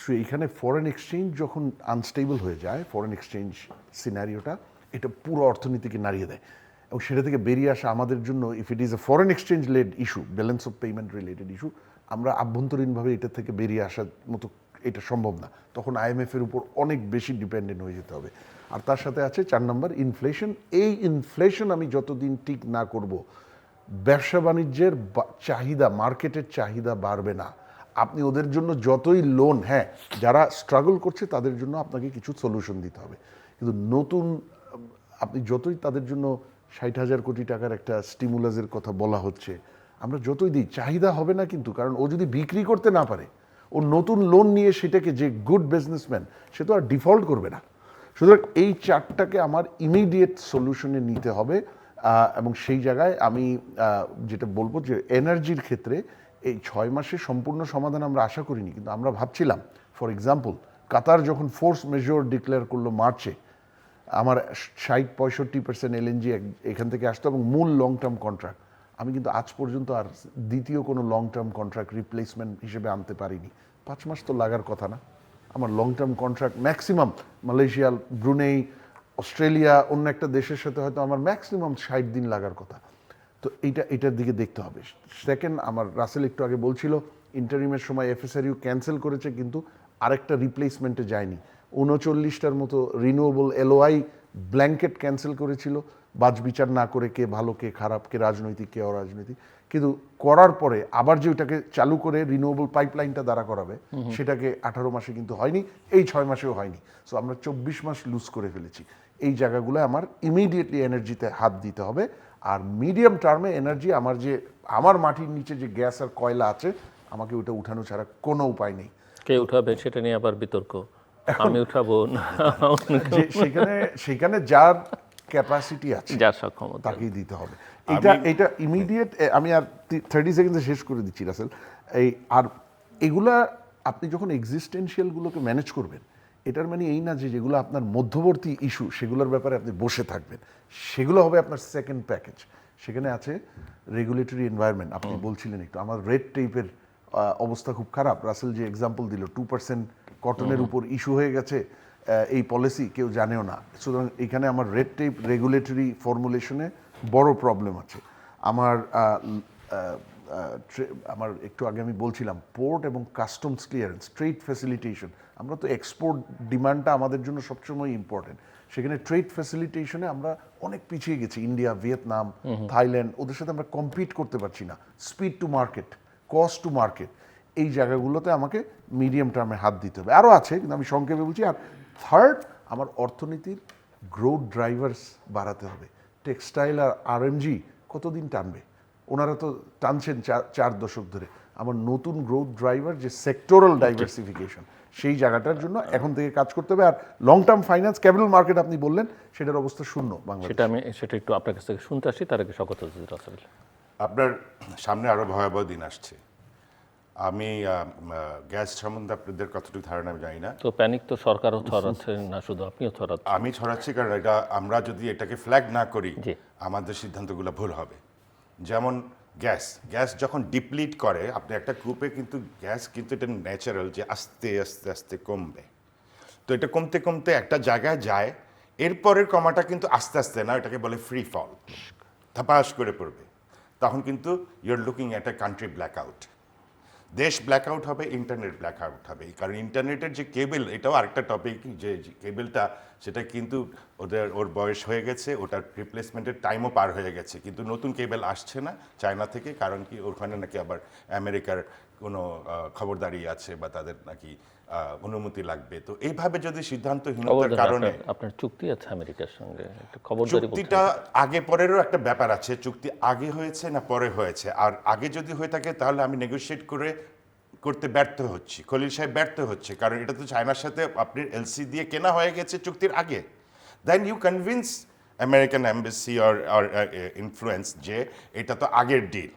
সো এইখানে ফরেন এক্সচেঞ্জ যখন আনস্টেবল হয়ে যায়, ফরেন এক্সচেঞ্জ সিনারিওটা, এটা পুরো অর্থনীতিকে নাড়িয়ে দেয়। এবং সেটা থেকে বেরিয়ে আসা আমাদের জন্য, if it is a foreign exchange led issue, balance of payment related issue, আমরা আভ্যন্তরীণভাবে এটা থেকে বেরিয়ে আসার মতো এটা সম্ভব না। তখন আইএমএফের উপর অনেক বেশি ডিপেন্ডেন্ট হয়ে যেতে হবে। আর তার সাথে আছে 4 নম্বর ইনফ্লেশন। এই ইনফ্লেশন আমি যতদিন ঠিক না করব, ব্যবসা বাণিজ্যের চাহিদা, মার্কেটের চাহিদা বাড়বে না। আপনি ওদের জন্য যতই লোন, হ্যাঁ যারা স্ট্রাগল করছে তাদের জন্য আপনাকে কিছু সলিউশন দিতে হবে, কিন্তু নতুন আপনি যতই তাদের জন্য 60,000 কোটি টাকার একটা স্টিমুলাসের কথা বলা হচ্ছে, আমরা যতই দিই চাহিদা হবে না। কিন্তু কারণ ও যদি বিক্রি করতে না পারে, ও নতুন লোন নিয়ে সেটাকে, যে গুড বিজনেসম্যান, সে তো আর ডিফল্ট করবে না। সুতরাং এই 4টাকে আমার ইমিডিয়েট সলিউশনে নিতে হবে। এবং সেই জায়গায় আমি যেটা বলবো যে এনার্জির ক্ষেত্রে এই 6 মাসের সম্পূর্ণ সমাধান আমরা আশা করিনি, কিন্তু আমরা ভাবছিলাম, ফর এক্সাম্পল কাতার যখন ফোর্স মেজর ডিক্লেয়ার করলো মার্চে, আমার 60-65% এলএনজি এখান থেকে আসতো এবং মূল লং টার্ম কন্ট্রাক্ট, আমি কিন্তু আজ পর্যন্ত আর দ্বিতীয় কোনো লং টার্ম কন্ট্রাক্ট রিপ্লেসমেন্ট হিসেবে আনতে পারিনি। 5 মাস তো লাগার কথা না আমার long term contract? Maximum Malaysia, Brunei, Australia, অন্য একটা দেশের সাথে হয়তো আমার ম্যাক্সিমাম 60 দিন লাগার কথা। তো এটার দিকে দেখতে হবে। সেকেন্ড, আমার রাসেল একটু আগে বলছিল ইন্টারিমের সময় এফএসআরইউ ক্যান্সেল করেছে, কিন্তু আরেকটা রিপ্লেসমেন্টে যায়নি। 39টার মতো রিনিউয়েবল এলওআই ব্ল্যাঙ্কেট ক্যান্সেল করেছিল, বাজ বিচার না করে কে ভালো কে খারাপ, কে রাজনৈতিক কে অরাজনৈতিক। কিন্তু করার পরে আবার যে ওইটাকে চালু করে রিনিউয়েবল পাইপলাইনটা দ্বারা করাবে সেটাকে 18 মাসে কিন্তু হয়নি, এই 6 মাসেও হয়নি। সো আমরা 24 মাস লুজ করে ফেলেছি। এই জায়গাগুলো আমার ইমিডিয়েটলি এনার্জিতে হাত দিতে হবে। আর মিডিয়াম টার্মে এনার্জি আমার মাটির নিচে যে গ্যাস আর কয়লা আছে, আমাকে ওটা উঠানো ছাড়া কোনো উপায় নেই। কে উঠাবে সেটা নিয়ে আবার বিতর্ক, আমি উঠাবো না যে সেখানে যার ক্যাপাসিটি আছে, যার সক্ষমতা। তাকেই দিতে হবে। এটা ইমিডিয়েট। আমি আর 30 সেকেন্ডে শেষ করে দিচ্ছি রাসেল। আর এগুলা আপনি যখন এক্সিস্টেন্সিয়ালগুলোকে ম্যানেজ করবেন, এটার মানে এই না যে যেগুলো আপনার মধ্যবর্তী ইস্যু সেগুলোর ব্যাপারে আপনি বসে থাকবেন, সেগুলো হবে আপনার সেকেন্ড প্যাকেজ। সেখানে আছে রেগুলেটরি এনভায়রনমেন্ট। আপনি বলছিলেন একটু আমার রেড টেপের অবস্থা খুব খারাপ। রাসেল যে এক্সাম্পল দিল 2% কটনের উপর ইস্যু হয়ে গেছে, এই পলিসি কেউ জানেও না। সুতরাং এখানে আমার রেড টেপ রেগুলেটরি ফর্মুলেশনে বড় প্রবলেম আছে। আমার একটু আগে আমি বলছিলাম পোর্ট এবং কাস্টমস ক্লিয়ারেন্স, ট্রেড ফ্যাসিলিটেশন। আমরা তো এক্সপোর্ট ডিমান্ডটা আমাদের জন্য সবসময় ইম্পর্টেন্ট। সেখানে ট্রেড ফ্যাসিলিটেশনে আমরা অনেক পিছিয়ে গেছি। ইন্ডিয়া, ভিয়েতনাম, থাইল্যান্ড, ওদের সাথে আমরা কম্পিট করতে পারছি না। Speed to market, cost to market, এই জায়গাগুলোতে আমাকে মিডিয়াম টার্মে হাত দিতে হবে। আরও আছে, কিন্তু আমি সংক্ষেপে বলছি। আর থার্ড, আমার অর্থনীতির গ্রোথ ড্রাইভার্স বাড়াতে হবে। টেক্সটাইল আর আরএমজি কতদিন টানবে? ওনারা তো টানছেন 4 দশক ধরে। আমার নতুন গ্রোথ ড্রাইভার যে সেক্টরাল ডাইভার্সিফিকেশন, সেই জায়গাটার জন্য এখন থেকে কাজ করতে হবে। আর long term finance, capital market আপনি বললেন, সেটার অবস্থা শূন্য বাংলাদেশে। সেটা একটু আপনার কাছ থেকে শুনতে আসি, তার আগে শওকত আজিজ রাসেল। আপনার সামনে আরো ভয়াবহ দিন আসছে। আমি গ্যাস সম্বন্ধে আপনাদের কতটুকু ধারণা আমি জানি না। তো প্যানিক তো সরকারও ছড়াচ্ছে না, শুধু আপনিও ছড়াচ্ছেন। আমি ছড়াচ্ছি কারণ এটা আমরা যদি এটাকে ফ্ল্যাগ না করি, জি। আমাদের সিদ্ধান্তগুলো ভুল হবে। যেমন গ্যাস যখন ডিপ্লিট করে, আপনি একটা কূপে কিন্তু গ্যাস কিন্তু এটা ন্যাচারাল যে আস্তে আস্তে আস্তে কমবে। তো এটা কমতে কমতে একটা জায়গায় যায়, এরপরের কমাটা কিন্তু আস্তে আস্তে না, এটাকে বলে ফ্রি ফল, ধাপাস করে পড়বে। তখন কিন্তু your looking at a country black out. দেশ ব্ল্যাক আউট হবে, ইন্টারনেট ব্ল্যাক আউট হবে। কারণ ইন্টারনেটের যে কেবল, এটাও আরেকটা টপিক, যে কেবলটা সেটা কিন্তু ওর বয়স হয়ে গেছে, ওটার রিপ্লেসমেন্টের টাইমও পার হয়ে গেছে, কিন্তু নতুন কেবল আসছে না চায়না থেকে। কারণ কি, ওখানে নাকি আবার আমেরিকার কোনো খবরদারি আছে বা তাদের নাকি অনুমতি লাগবে। তো এইভাবে যদি সিদ্ধান্তহীনতার কারণে আপনার চুক্তি আছে আমেরিকার সঙ্গে, একটা খবরদারি চুক্তিটা আগে পরেরও একটা ব্যাপার আছে। চুক্তি আগে হয়েছে না পরে হয়েছে? আর আগে যদি হয়ে থাকে তাহলে আমি নেগোশিয়েট করতে ব্যর্থ হচ্ছি, খলিল সাহেব ব্যর্থ হচ্ছে। কারণ এটা তো চায়নার সাথে আপনি এলসি দিয়ে কেনা হয়ে গেছে চুক্তির আগে। Then you convince American embassy or influence যে এটা তো আগের ডিল,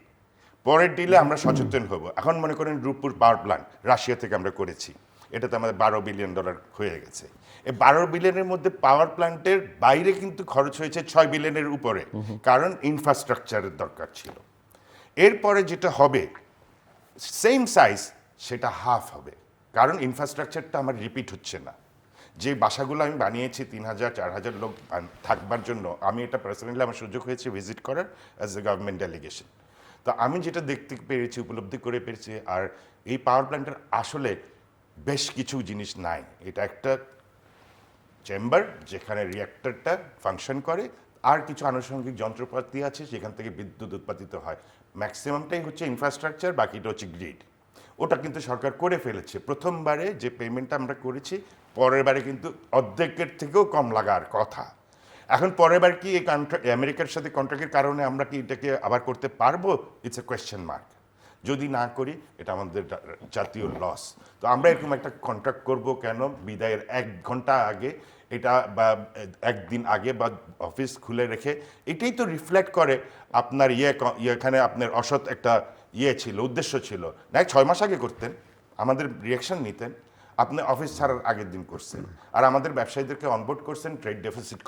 পরের ডিলে আমরা সচেতন হব। এখন মনে করেন রূপপুর পাওয়ার প্ল্যান্ট রাশিয়া থেকে আমরা করেছি, এটাতে আমাদের $12 বিলিয়ন হয়ে গেছে। এই 12 বিলিয়নের মধ্যে পাওয়ার প্ল্যান্টের বাইরে কিন্তু খরচ হয়েছে 6 বিলিয়নের উপরে, কারণ ইনফ্রাস্ট্রাকচারের দরকার ছিল। এরপরে যেটা হবে সেম সাইজ, সেটা হাফ হবে, কারণ ইনফ্রাস্ট্রাকচারটা আমার রিপিট হচ্ছে না। যে বাসাগুলো আমি বানিয়েছি 3000 4000 লোক থাকবার জন্য, আমি এটা পার্সোনালি আমার সুযোগ হয়েছে ভিজিট করার অ্যাজ এ গভর্নমেন্ট ডেলিগেশন। তো আমি যেটা দেখতে পেরেছি, উপলব্ধি করে পেরেছি, আর এই পাওয়ার প্ল্যান্টের আসলে বেশ কিছু জিনিস নাই। এটা একটা চেম্বার যেখানে রিঅ্যাক্টরটা ফাংশন করে, আর কিছু আনুষঙ্গিক যন্ত্রপাতি আছে যেখান থেকে বিদ্যুৎ উৎপাদিত হয়। ম্যাক্সিমামটাই হচ্ছে ইনফ্রাস্ট্রাকচার, বাকিটা হচ্ছে গ্রিড। ওটা কিন্তু সরকার করে ফেলেছে। প্রথমবারে যে পেমেন্টটা আমরা করেছি, পরের বারে কিন্তু অর্ধেকের থেকেও কম লাগার কথা। এখন পরের বার কি এই আমেরিকার সাথে কন্ট্রাক্টের কারণে আমরা কি এটাকে আবার করতে পারবো? It's a question mark. যদি না করি, এটা আমাদের জাতীয় লস। তো আমরা এরকম একটা কন্ট্রাক্ট করব কেন? বিদায়ের 1 ঘন্টা আগে এটা, বা 1 দিন আগে, বা অফিস খুলে রেখে। এটাই তো রিফ্লেক্ট করে আপনার এখানে আপনার অসৎ একটা ছিল, উদ্দেশ্য ছিল। না 6 মাস আগে করতেন, আমাদের রিয়াকশন নিতেন। আপনি অফিস ছাড়ার আগের দিন করছেন, আর আমাদের ব্যবসায়ীদেরকে অনবোর্ড করছেন ট্রেড ডেফিসিট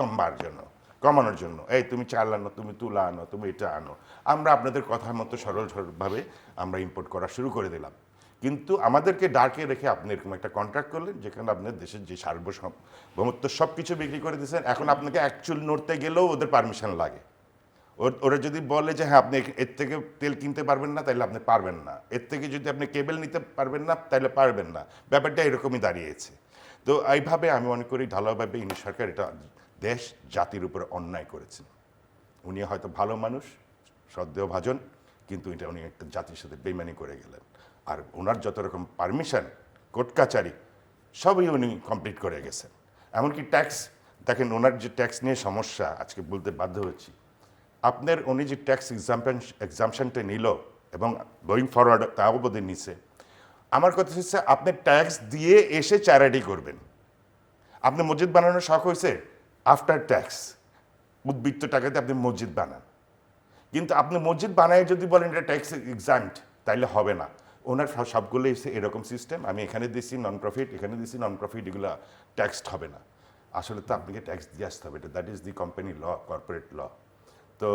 কমানোর জন্য। এই তুমি চাল আনো, তুমি তুলা আনো, তুমি এটা আনো। আমরা আপনাদের কথা মতো সরলভাবে আমরা ইম্পোর্ট করা শুরু করে দিলাম। কিন্তু আমাদেরকে ডার্কে রেখে আপনি এরকম একটা কন্ট্রাক্ট করলেন, যেখানে আপনার দেশের যে সার্বভৌমত্ব সব কিছু বিক্রি করে দিয়েছেন। এখন আপনাকে এক চুল নড়তে গেলেও ওদের পারমিশন লাগে। ওরা যদি বলে যে হ্যাঁ আপনি এর থেকে তেল কিনতে পারবেন না, তাহলে আপনি পারবেন না। এর থেকে যদি আপনি কেবল নিতে পারবেন না, তাহলে পারবেন না। ব্যাপারটা এরকমই দাঁড়িয়েছে। তো এইভাবে আমি মনে করি ঢালাওভাবে ইনি সরকার এটা দেশ জাতির উপরে অন্যায় করেছেন। উনি হয়তো ভালো মানুষ, শ্রদ্ধেয় ভাজন, কিন্তু এটা উনি একটা জাতির সাথে বেইমানি করে গেলেন। আর ওনার যত রকম পারমিশন, কোর্ট কাচারি সবই উনি কমপ্লিট করে গেছেন। এমনকি ট্যাক্স, দেখেন ওনার যে ট্যাক্স নিয়ে সমস্যা আজকে বলতে বাধ্য হচ্ছি, আপনার উনি যে ট্যাক্স এক্সামশনটা নিল এবং গোয়িং ফরওয়ার্ড তাও বোধহয় নিছে। আমার কথা হচ্ছে আপনি ট্যাক্স দিয়ে এসে চ্যারিটি করবেন। আপনি মসজিদ বানানোর শখ হয়েছে, আফটার ট্যাক্স উদ্বৃত্ত টাকাতে আপনি মসজিদ বানান। কিন্তু আপনি মসজিদ বানায় যদি বলেন এটা ট্যাক্স এক্সাম্পট, তাইলে হবে না। ওনার সবগুলো এসে এরকম সিস্টেম, আমি এখানে দিচ্ছি নন প্রফিট, এখানে দিচ্ছি নন প্রফিট, এগুলো ট্যাক্সড হবে না। আসলে তো আপনাকে ট্যাক্স দিয়ে আসতে হবে, এটা that is the company law, corporate law. তো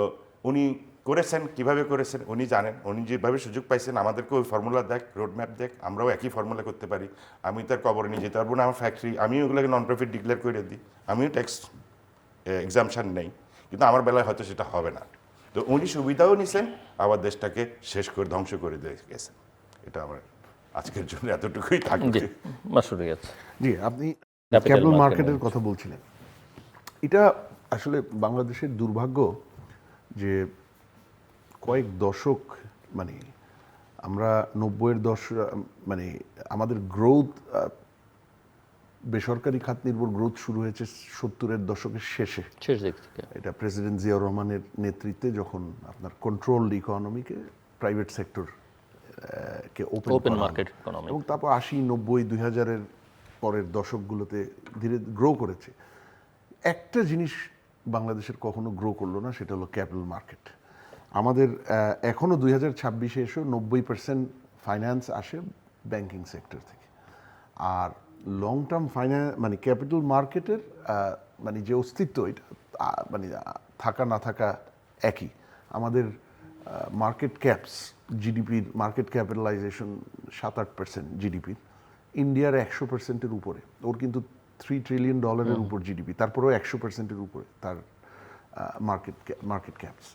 উনি করেছেন, কিভাবে করেছেন উনি জানেন। উনি যেভাবে সুযোগ পাইছেন আমাদেরকে ওই ফর্মুলা দেখ, রোডম্যাপ দেখ, আমরাও একই ফর্মুলা করতে পারি। আমি তার কবরে নিয়ে যেতে পারবো না, আমার ফ্যাক্টরি, আমিও ওগুলোকে নন প্রফিট ডিক্লেয়ার করে দিই, আমিও ট্যাক্স এক্সামশন নেই, কিন্তু আমার বেলায় হয়তো সেটা হবে না। তো উনি সুবিধাও নিছেন, আবার দেশটাকে শেষ করে ধ্বংস করে দিয়ে গেছেন। এটা আমার আজকের জন্য এতটুকুই জি থাকবে। মাসুদ গেছে। জি, আপনি Capital ক্যাপিটাল market মার্কেটের কথা বলছিলেন। এটা আসলে বাংলাদেশের দুর্ভাগ্য যে কয়েক দশক, মানে আমরা 90-এর দশক, মানে আমাদের গ্রোথ, বেসরকারি খাত নির্ভর গ্রোথ শুরু হয়েছে 70-এর দশকের শেষে। শেষ দিক থেকে এটা প্রেসিডেন্ট জিয়াউর রহমানের নেতৃত্বে যখন আপনার কন্ট্রোলড ইকোনমিকে প্রাইভেট সেক্টর কে ওপেন মার্কেট ইকোনমি, এবং তারপর 80, 90, 2000-এর পরের দশকগুলোতে ধীরে গ্রো করেছে। একটা জিনিস বাংলাদেশের কখনো গ্রো করলো না, সেটা হলো ক্যাপিটাল মার্কেট। আমাদের এখনো 2026-এ এসেও 90% ফাইন্যান্স আসে ব্যাংকিং সেক্টর থেকে। আর লং টার্ম ফাইন্যান্স মানে ক্যাপিটাল মার্কেটের মানে যে অস্তিত্ব, এটা মানে থাকা না থাকা একই। আমাদের মার্কেট ক্যাপস, জিডিপির মার্কেট ক্যাপিটালাইজেশন 7-8% জিডিপির। ইন্ডিয়ার 100%-এর উপরে, ওর কিন্তু $3 ট্রিলিয়ন উপর জিডিপি, তারপরেও 100%-এর উপরে তার মার্কেট ক্যাপস।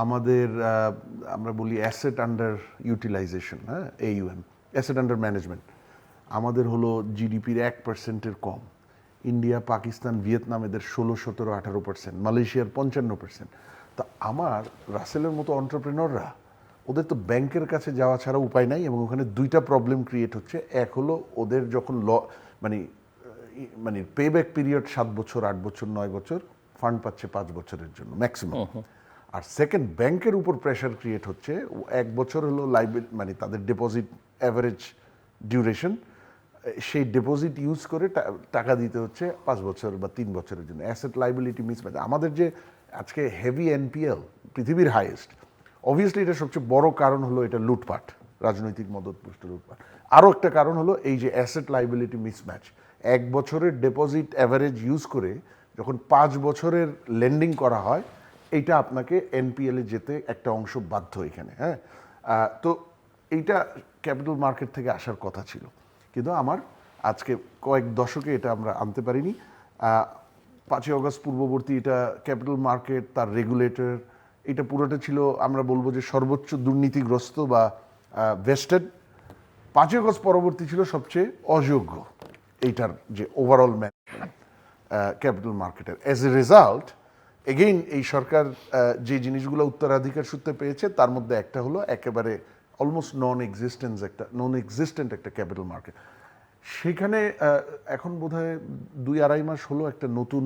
আমাদের আমরা বলি অ্যাসেট আন্ডার ইউটিলাইজেশন, হ্যাঁ, AUM, অ্যাসেট আন্ডার ম্যানেজমেন্ট, আমাদের হলো জিডিপির 1%-এর কম। ইন্ডিয়া, পাকিস্তান, ভিয়েতনাম এদের 16, 17, 18%, মালয়েশিয়ার 55%। তা আমার রাসেলের মতো অন্টারপ্রেনররা, ওদের তো ব্যাংকের কাছে যাওয়া ছাড়া উপায় নাই, এবং ওখানে দুইটা প্রবলেম ক্রিয়েট হচ্ছে। এক হলো ওদের যখন মানে মানে পে ব্যাক পিরিয়ড 7 বছর, 8 বছর, 9 বছর, ফান্ড পাচ্ছে 5 বছরের জন্য ম্যাক্সিমাম। আর সেকেন্ড, ব্যাংকের উপর প্রেশার ক্রিয়েট হচ্ছে। 1 বছর হলো মানে তাদের ডিপোজিট অ্যাভারেজ ডিউরেশন, সেই ডিপোজিট ইউজ করে টাকা দিতে হচ্ছে 5 বছর বা 3 বছরের জন্য। Asset liability mismatch. আমাদের যে আজকে হেভি এনপিএল পৃথিবীর হাইয়েস্ট, অবভিয়াসলি এটা সবচেয়ে বড় কারণ হলো এটা লুটপাট, রাজনৈতিক মদতপুষ্ট লুটপাট। আরও একটা কারণ হলো এই যে অ্যাসেট লাইবিলিটি মিসম্যাচ। 1 বছরের ডিপোজিট অ্যাভারেজ ইউজ করে যখন 5 বছরের লেন্ডিং করা হয়, এইটা আপনাকে এনপিএলে যেতে একটা অংশ বাধ্য এখানে, হ্যাঁ। তো এইটা ক্যাপিটাল মার্কেট থেকে আসার কথা ছিল, কিন্তু আমার আজকে কয়েক দশকে এটা আমরা আনতে পারিনি। 5ই অগস্ট পূর্ববর্তী এটা ক্যাপিটাল মার্কেট, তার রেগুলেটর, এটা পুরোটা ছিল আমরা বলবো যে সর্বোচ্চ দুর্নীতিগ্রস্ত বা ভেস্টেড। 5ই অগস্ট পরবর্তী ছিল সবচেয়ে অযোগ্য এইটার যে ওভারঅল ম্যানেজমেন্ট ক্যাপিটাল মার্কেটের। অ্যাজ এ রেজাল্ট এগেইন এই সরকার যে জিনিসগুলো উত্তরাধিকার সূত্রে পেয়েছে, তার মধ্যে একটা হলো একেবারে অলমোস্ট নন এক্সিস্টেন্ট একটা ক্যাপিটাল মার্কেট। সেখানে এখন বোধহয় 2-2.5 মাস হলো একটা নতুন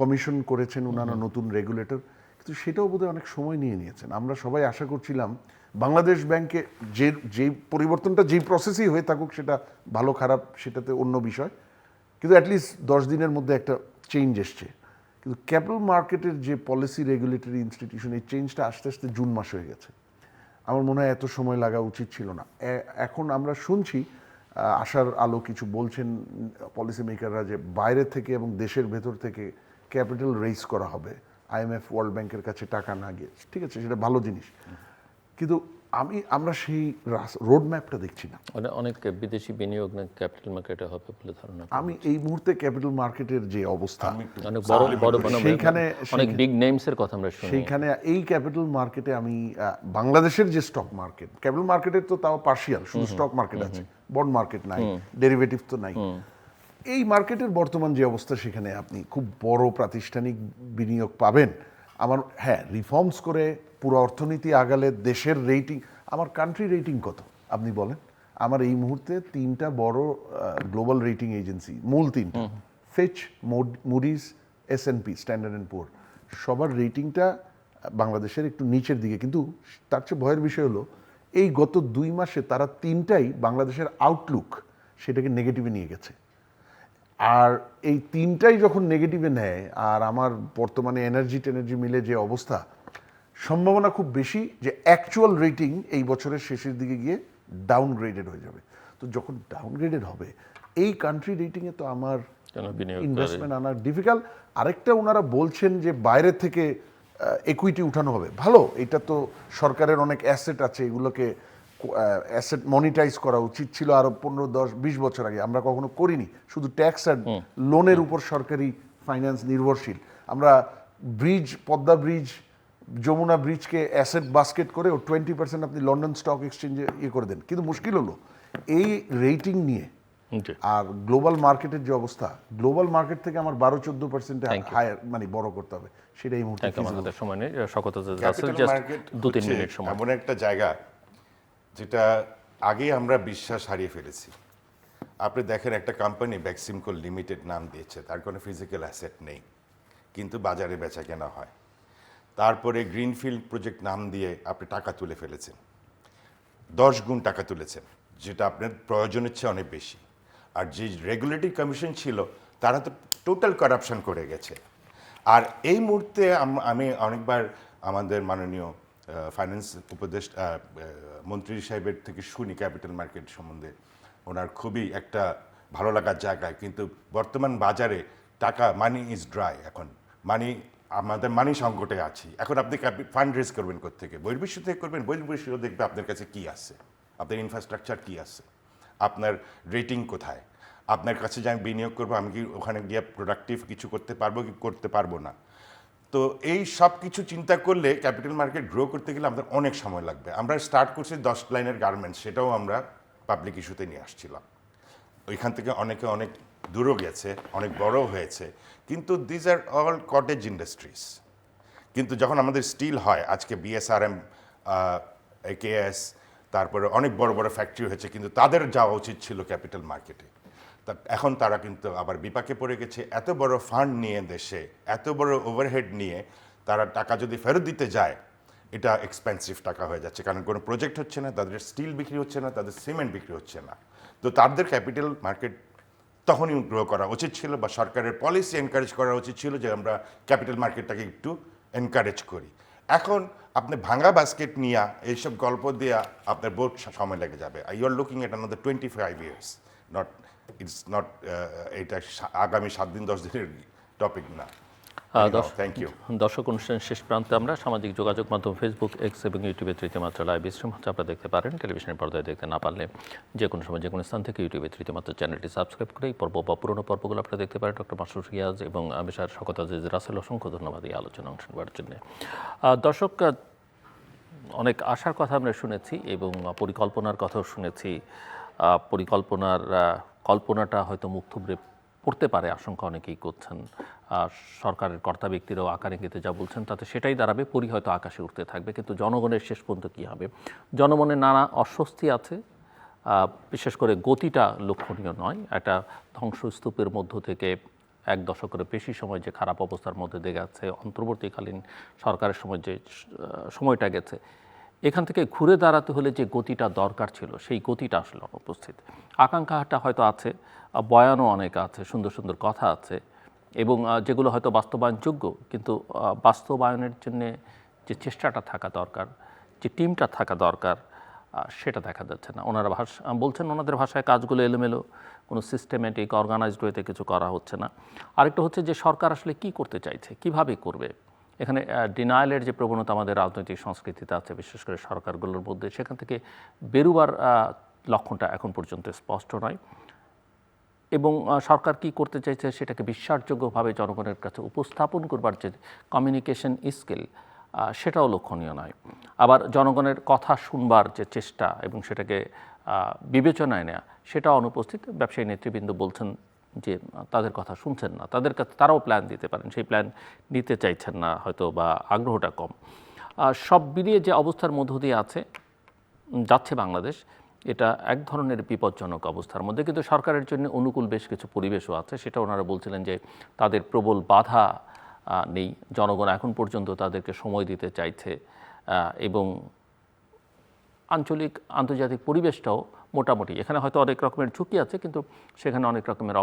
কমিশন করেছেন ওনারা, নতুন রেগুলেটর, কিন্তু সেটাও বোধহয় অনেক সময় নিয়েছেন। আমরা সবাই আশা করছিলাম বাংলাদেশ ব্যাংকে যেই পরিবর্তনটা, যেই প্রসেসই হয়ে থাকুক, সেটা ভালো খারাপ সেটাতে অন্য বিষয়, কিন্তু অ্যাটলিস্ট 10 দিনের মধ্যে একটা চেঞ্জ এসছে। কিন্তু ক্যাপিটাল মার্কেটের যে পলিসি রেগুলেটরি ইনস্টিটিউশন, এই চেঞ্জটা আস্তে আস্তে জুন মাস হয়ে গেছে। আমার মনে হয় এত সময় লাগা উচিত ছিল না। এখন আমরা শুনছি আশার আলো কিছু বলছেন পলিসি মেকাররা, যে বাইরে থেকে এবং দেশের ভেতর থেকে ক্যাপিটাল রেইজ করা হবে, IMF, ওয়ার্ল্ড ব্যাংকের কাছে টাকা না গিয়ে। ঠিক আছে, সেটা ভালো জিনিস, কিন্তু আমরা সেই রোড ম্যাপটা দেখছি না। অনেক বিদেশি বিনিয়োগ না ক্যাপিটাল মার্কেটে হবে বলে ধারণা। আমি এই মুহূর্তে ক্যাপিটাল মার্কেটের যে অবস্থা, অনেক বড় সেইখানে অনেক বিগ নেমসের কথা আমরা শুনি, সেইখানে এই ক্যাপিটাল মার্কেটে আমি বাংলাদেশের যে স্টক মার্কেট, ক্যাপিটাল মার্কেটের তো তাও পার্শিয়াল, শুধু স্টক মার্কেট আছে, বন্ড মার্কেট নাই, ডেরিভেটিভ তো নাই। এই মার্কেটের বর্তমান যে অবস্থা, সেখানে আপনি খুব বড় প্রাতিষ্ঠানিক বিনিয়োগ পাবেন আমার, হ্যাঁ, রিফর্মস করে পুরো অর্থনীতি আগালে দেশের রেটিং, আমার কান্ট্রি রেটিং কত আপনি বলেন? আমার এই মুহূর্তে 3টা বড় গ্লোবাল রেটিং এজেন্সি, মূল 3টা, ফিচ, Moody's, S&P, standard and poor, সবার রেটিংটা বাংলাদেশের একটু নিচের দিকে। কিন্তু তার চেয়ে ভয়ের বিষয় হলো এই গত 2 মাসে তারা 3টাই বাংলাদেশের আউটলুক সেটাকে নেগেটিভে নিয়ে গেছে। আর এই 3টাই যখন নেগেটিভে নেয়, আর আমার বর্তমানে এনার্জি মিলে যে অবস্থা, সম্ভাবনা খুব বেশি যে অ্যাকচুয়াল রেটিং এই বছরের শেষের দিকে গিয়ে ডাউনগ্রেডেড হয়ে যাবে। তো যখন ডাউনগ্রেডেড হবে, এই কান্ট্রি রেটিংয়ে তো আমার ইনভেস্টমেন্ট আনা ডিফিকাল্ট। আরেকটা ওনারা বলছেন যে বাইরে থেকে একুইটি উঠানো হবে, ভালো, এটা তো সরকারের অনেক অ্যাসেট আছে, এগুলোকে অ্যাসেট মনিটাইজ করা উচিত ছিল আরো 15, 10, 20 বছর আগে। আমরা কখনো করিনি, শুধু ট্যাক্স আর লোনের উপর সরকারি ফাইন্যান্স নির্ভরশীল। আমরা ব্রিজ, পদ্মা ব্রিজ, যমুনা ব্রিজকে অ্যাসেট বাস্কেট করে ও 20% আপনি লন্ডন স্টক এক্সচেঞ্জে করে দেন। কিন্তু মুশকিল হলো এই রেটিং নিয়ে আর গ্লোবাল মার্কেটের যে অবস্থা, গ্লোবাল মার্কেট থেকে আমার 12-14% হায়ার মানে বড় করতে হবে, সেটা এই মুহূর্তে আমাদের সময় নেই। শকত ক্যাপিটাল মার্কেট 2-3 মিনিট সময়। এমন একটা জায়গা যেটা আগে আমরা বিশ্বাস হারিয়ে ফেলেছি। আপনি দেখেন একটা কোম্পানি বেক্সিমকো লিমিটেড নাম দিয়েছে, তার কোনো ফিজিক্যাল অ্যাসেট নেই, কিন্তু বাজারে বেচা কেনা হয়। তারপরে গ্রিনফিল্ড প্রজেক্ট নাম দিয়ে আপনি টাকা তুলে ফেলেছেন, 10 গুণ টাকা তুলেছেন, যেটা আপনার প্রয়োজনের চেয়ে অনেক বেশি। আর যে রেগুলেটরি কমিশন ছিল তারা তো টোটাল কারাপশন করে গেছে। আর এই মুহূর্তে আমি অনেকবার আমাদের মাননীয় ফাইন্যান্স উপদেষ্টা মন্ত্রী সাহেবের থেকে শুনি ক্যাপিটাল মার্কেট সম্বন্ধে, ওনার খুবই একটা ভালো লাগার জায়গায়। কিন্তু বর্তমান বাজারে টাকা, মানি ইজ ড্রাই। এখন আমাদের মানি সংকটে আছি। এখন আপনি ফান্ড রেজ করবেন কোত্থেকে? বহির্বিশ্ব থেকে করবেন? বহির্বিশ্ব দেখবে আপনার কাছে কি আছে, আপনার ইনফ্রাস্ট্রাকচার কি আছে, আপনার রেটিং কোথায়, আপনার কাছে যে আমি বিনিয়োগ করবো, আমি কি ওখানে গিয়ে প্রোডাক্টিভ কিছু করতে পারবো কি করতে পারবো না। তো এই সব কিছু চিন্তা করলে ক্যাপিটাল মার্কেট গ্রো করতে গেলে আমাদের অনেক সময় লাগবে। আমরা স্টার্ট করছি 10 লাইনের গার্মেন্টস, সেটাও আমরা পাবলিক ইস্যুতে নিয়ে আসছিলাম। ওইখান থেকে অনেকে অনেক দূরও গেছে, অনেক বড় হয়েছে, কিন্তু these are all cottage industries. কিন্তু যখন আমাদের স্টিল হয়, আজকে BSRM, AKS, তারপরে অনেক বড় বড় ফ্যাক্টরি হয়েছে, কিন্তু তাদের যাওয়া উচিত ছিল ক্যাপিটাল মার্কেটে। এখন তারা কিন্তু আবার বিপাকে পড়ে গেছে। এত বড় ফান্ড নিয়ে দেশে, এত বড় ওভারহেড নিয়ে তারা টাকা যদি ফেরত দিতে যায়, এটা এক্সপেন্সিভ টাকা হয়ে যাচ্ছে, কারণ কোনো প্রজেক্ট হচ্ছে না, তাদের স্টিল বিক্রি হচ্ছে না, তাদের সিমেন্ট বিক্রি হচ্ছে না। তো তাদের ক্যাপিটাল মার্কেট তখনই গ্রো করা উচিত ছিল, বা সরকারের পলিসি এনকারেজ করা উচিত ছিল যে আমরা ক্যাপিটাল মার্কেটটাকে একটু এনকারেজ করি। এখন আপনি ভাঙা বাস্কেট নিয়ে এইসব গল্প দিয়ে আপনার বহুত সময় লেগে যাবে। You are looking at another 25 years, not এটা আগামী 7 দিন 10 দিনের টপিক না। Thank you. দর্শক, অনুষ্ঠানের শেষ প্রান্তে আমরা সামাজিক যোগাযোগ মাধ্যম ফেসবুক, এক্স এবং ইউটিউবে তৃতীয় মাত্রা লাইভ স্ট্রিম হচ্ছে, আপনারা দেখতে পারেন। টেলিভিশনের পর্দায় দেখতে না পারলে যে কোনো সময় যে কোনো স্থান থেকে ইউটিউবে তৃতীয় মাত্রা চ্যানেলটি সাবস্ক্রাইব করে এই পর্ব বা পুরোনো পর্বগুলো আপনারা দেখতে পারেন। ডক্টর মাসুদ রিয়াজ এবং আমি স্যার শকত আজিজ রাসেল, অসংখ্য ধন্যবাদ এই আলোচনা অংশ নেওয়ার জন্য। দর্শক, অনেক আশার কথা আমরা শুনেছি এবং পরিকল্পনার কথাও শুনেছি। পরিকল্পনার কল্পনাটা হয়তো মুখ থুবড়ে পড়তে পারে, আশঙ্কা অনেকেই করছেন। সরকারের কর্তা ব্যক্তিরাও আকার ইঙ্গিতে যা বলছেন তাতে সেটাই দাঁড়াবে, পরি হয়তো আকাশে উঠতে থাকবে। কিন্তু জনগণের শেষ পর্যন্ত কী হবে? জনমনে নানা অস্বস্তি আছে, বিশেষ করে গতিটা লক্ষণীয় নয়। একটা ধ্বংসস্তূপের মধ্য থেকে 1 দশকের বেশি সময় যে খারাপ অবস্থার মধ্যে দিয়ে গেছে, অন্তর্বর্তীকালীন সরকারের সময় যে সময়টা গেছে, এখান থেকে ঘুরে দাঁড়াতে হলে যে গতিটা দরকার ছিল, সেই গতিটা আসলে অনুপস্থিত। আকাঙ্ক্ষাটা হয়তো আছে, বয়ানও অনেক আছে, সুন্দর সুন্দর কথা আছে, এবং যেগুলো হয়তো বাস্তবায়নযোগ্য, কিন্তু বাস্তবায়নের জন্যে যে চেষ্টাটা থাকা দরকার, যে টিমটা থাকা দরকার, সেটা দেখা যাচ্ছে না। ওনারা বলছেন ওনাদের ভাষায় কাজগুলো এলোমেলো, কোনো সিস্টেমেটিক অর্গানাইজড ওয়েতে কিছু করা হচ্ছে না। আরেকটা হচ্ছে যে সরকার আসলে কি করতে চাইছে, কিভাবে করবে। এখানে ডিনায়ালের যে প্রবণতা আমাদের রাজনৈতিক সংস্কৃতিতে আছে, বিশেষ করে সরকারগুলোর মধ্যে, সেখান থেকে বেরোবার লক্ষণটা এখন পর্যন্ত স্পষ্ট নয়। এবং সরকার কি করতে চাইছে সেটাকে বিশ্বাসযোগ্যভাবে জনগণের কাছে উপস্থাপন করবার যে কমিউনিকেশন স্কিল, সেটাও লক্ষণীয় নয়। আবার জনগণের কথা শুনবার যে চেষ্টা এবং সেটাকে বিবেচনায় নেওয়া, সেটাও অনুপস্থিত। ব্যবসায়ী নেতৃবৃন্দ বলছেন যে তাদের কথা শুনছেন না, তাদের কাছে তারাও প্ল্যান দিতে পারেন, সেই প্ল্যান নিতে চাইছেন না হয়তো, বা আগ্রহটা কম। সব মিলিয়ে যে অবস্থার মধ্য দিয়ে যাচ্ছে বাংলাদেশ, এটা এক ধরনের বিপজ্জনক অবস্থার মধ্যে। কিন্তু সরকারের জন্য অনুকূল বেশ কিছু পরিবেশও আছে, সেটা ওনারা বলছিলেন যে তাদের প্রবল বাধা নেই, জনগণ এখন পর্যন্ত তাদেরকে সময় দিতে চাইছে এবং আন্তর্জাতিক পরিবেশটাও মোটামুটি, এখানে হয়তো অনেক রকমের ঝুঁকি আছে কিন্তু সেখানে অনেক রকমের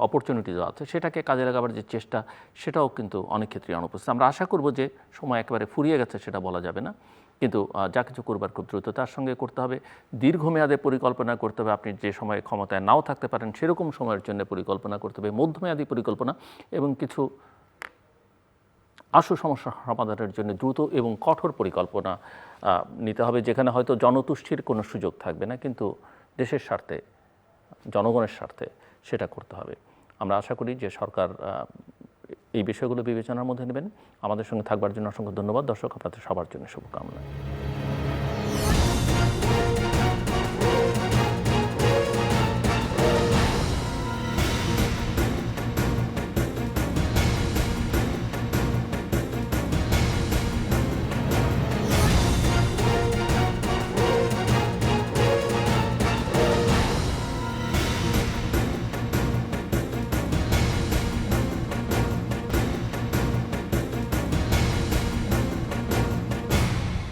অপরচুনিটিও আছে, সেটাকে কাজে লাগাবার যে চেষ্টা সেটাও কিন্তু অনেক ক্ষেত্রেই অনুপস্থিত। আমরা আশা করব যে সময় একেবারে ফুরিয়ে গেছে সেটা বলা যাবে না, কিন্তু যা কিছু করবার খুব দ্রুত তার সঙ্গে করতে হবে। দীর্ঘমেয়াদে পরিকল্পনা করতে হবে, আপনি যে সময়ে ক্ষমতায় নাও থাকতে পারেন সেরকম সময়ের জন্য পরিকল্পনা করতে হবে, মধ্যমেয়াদী পরিকল্পনা, এবং কিছু আশু সমস্যা সমাধানের জন্য দ্রুত এবং কঠোর পরিকল্পনা নিতে হবে, যেখানে হয়তো জনতুষ্টির কোনো সুযোগ থাকবে না, কিন্তু দেশের স্বার্থে, জনগণের স্বার্থে সেটা করতে হবে। আমরা আশা করি যে সরকার এই বিষয়গুলো বিবেচনার মধ্যে নেবেন। আমাদের সঙ্গে থাকবার জন্য অসংখ্য ধন্যবাদ। দর্শক, আপনাদের সবার জন্য শুভকামনা।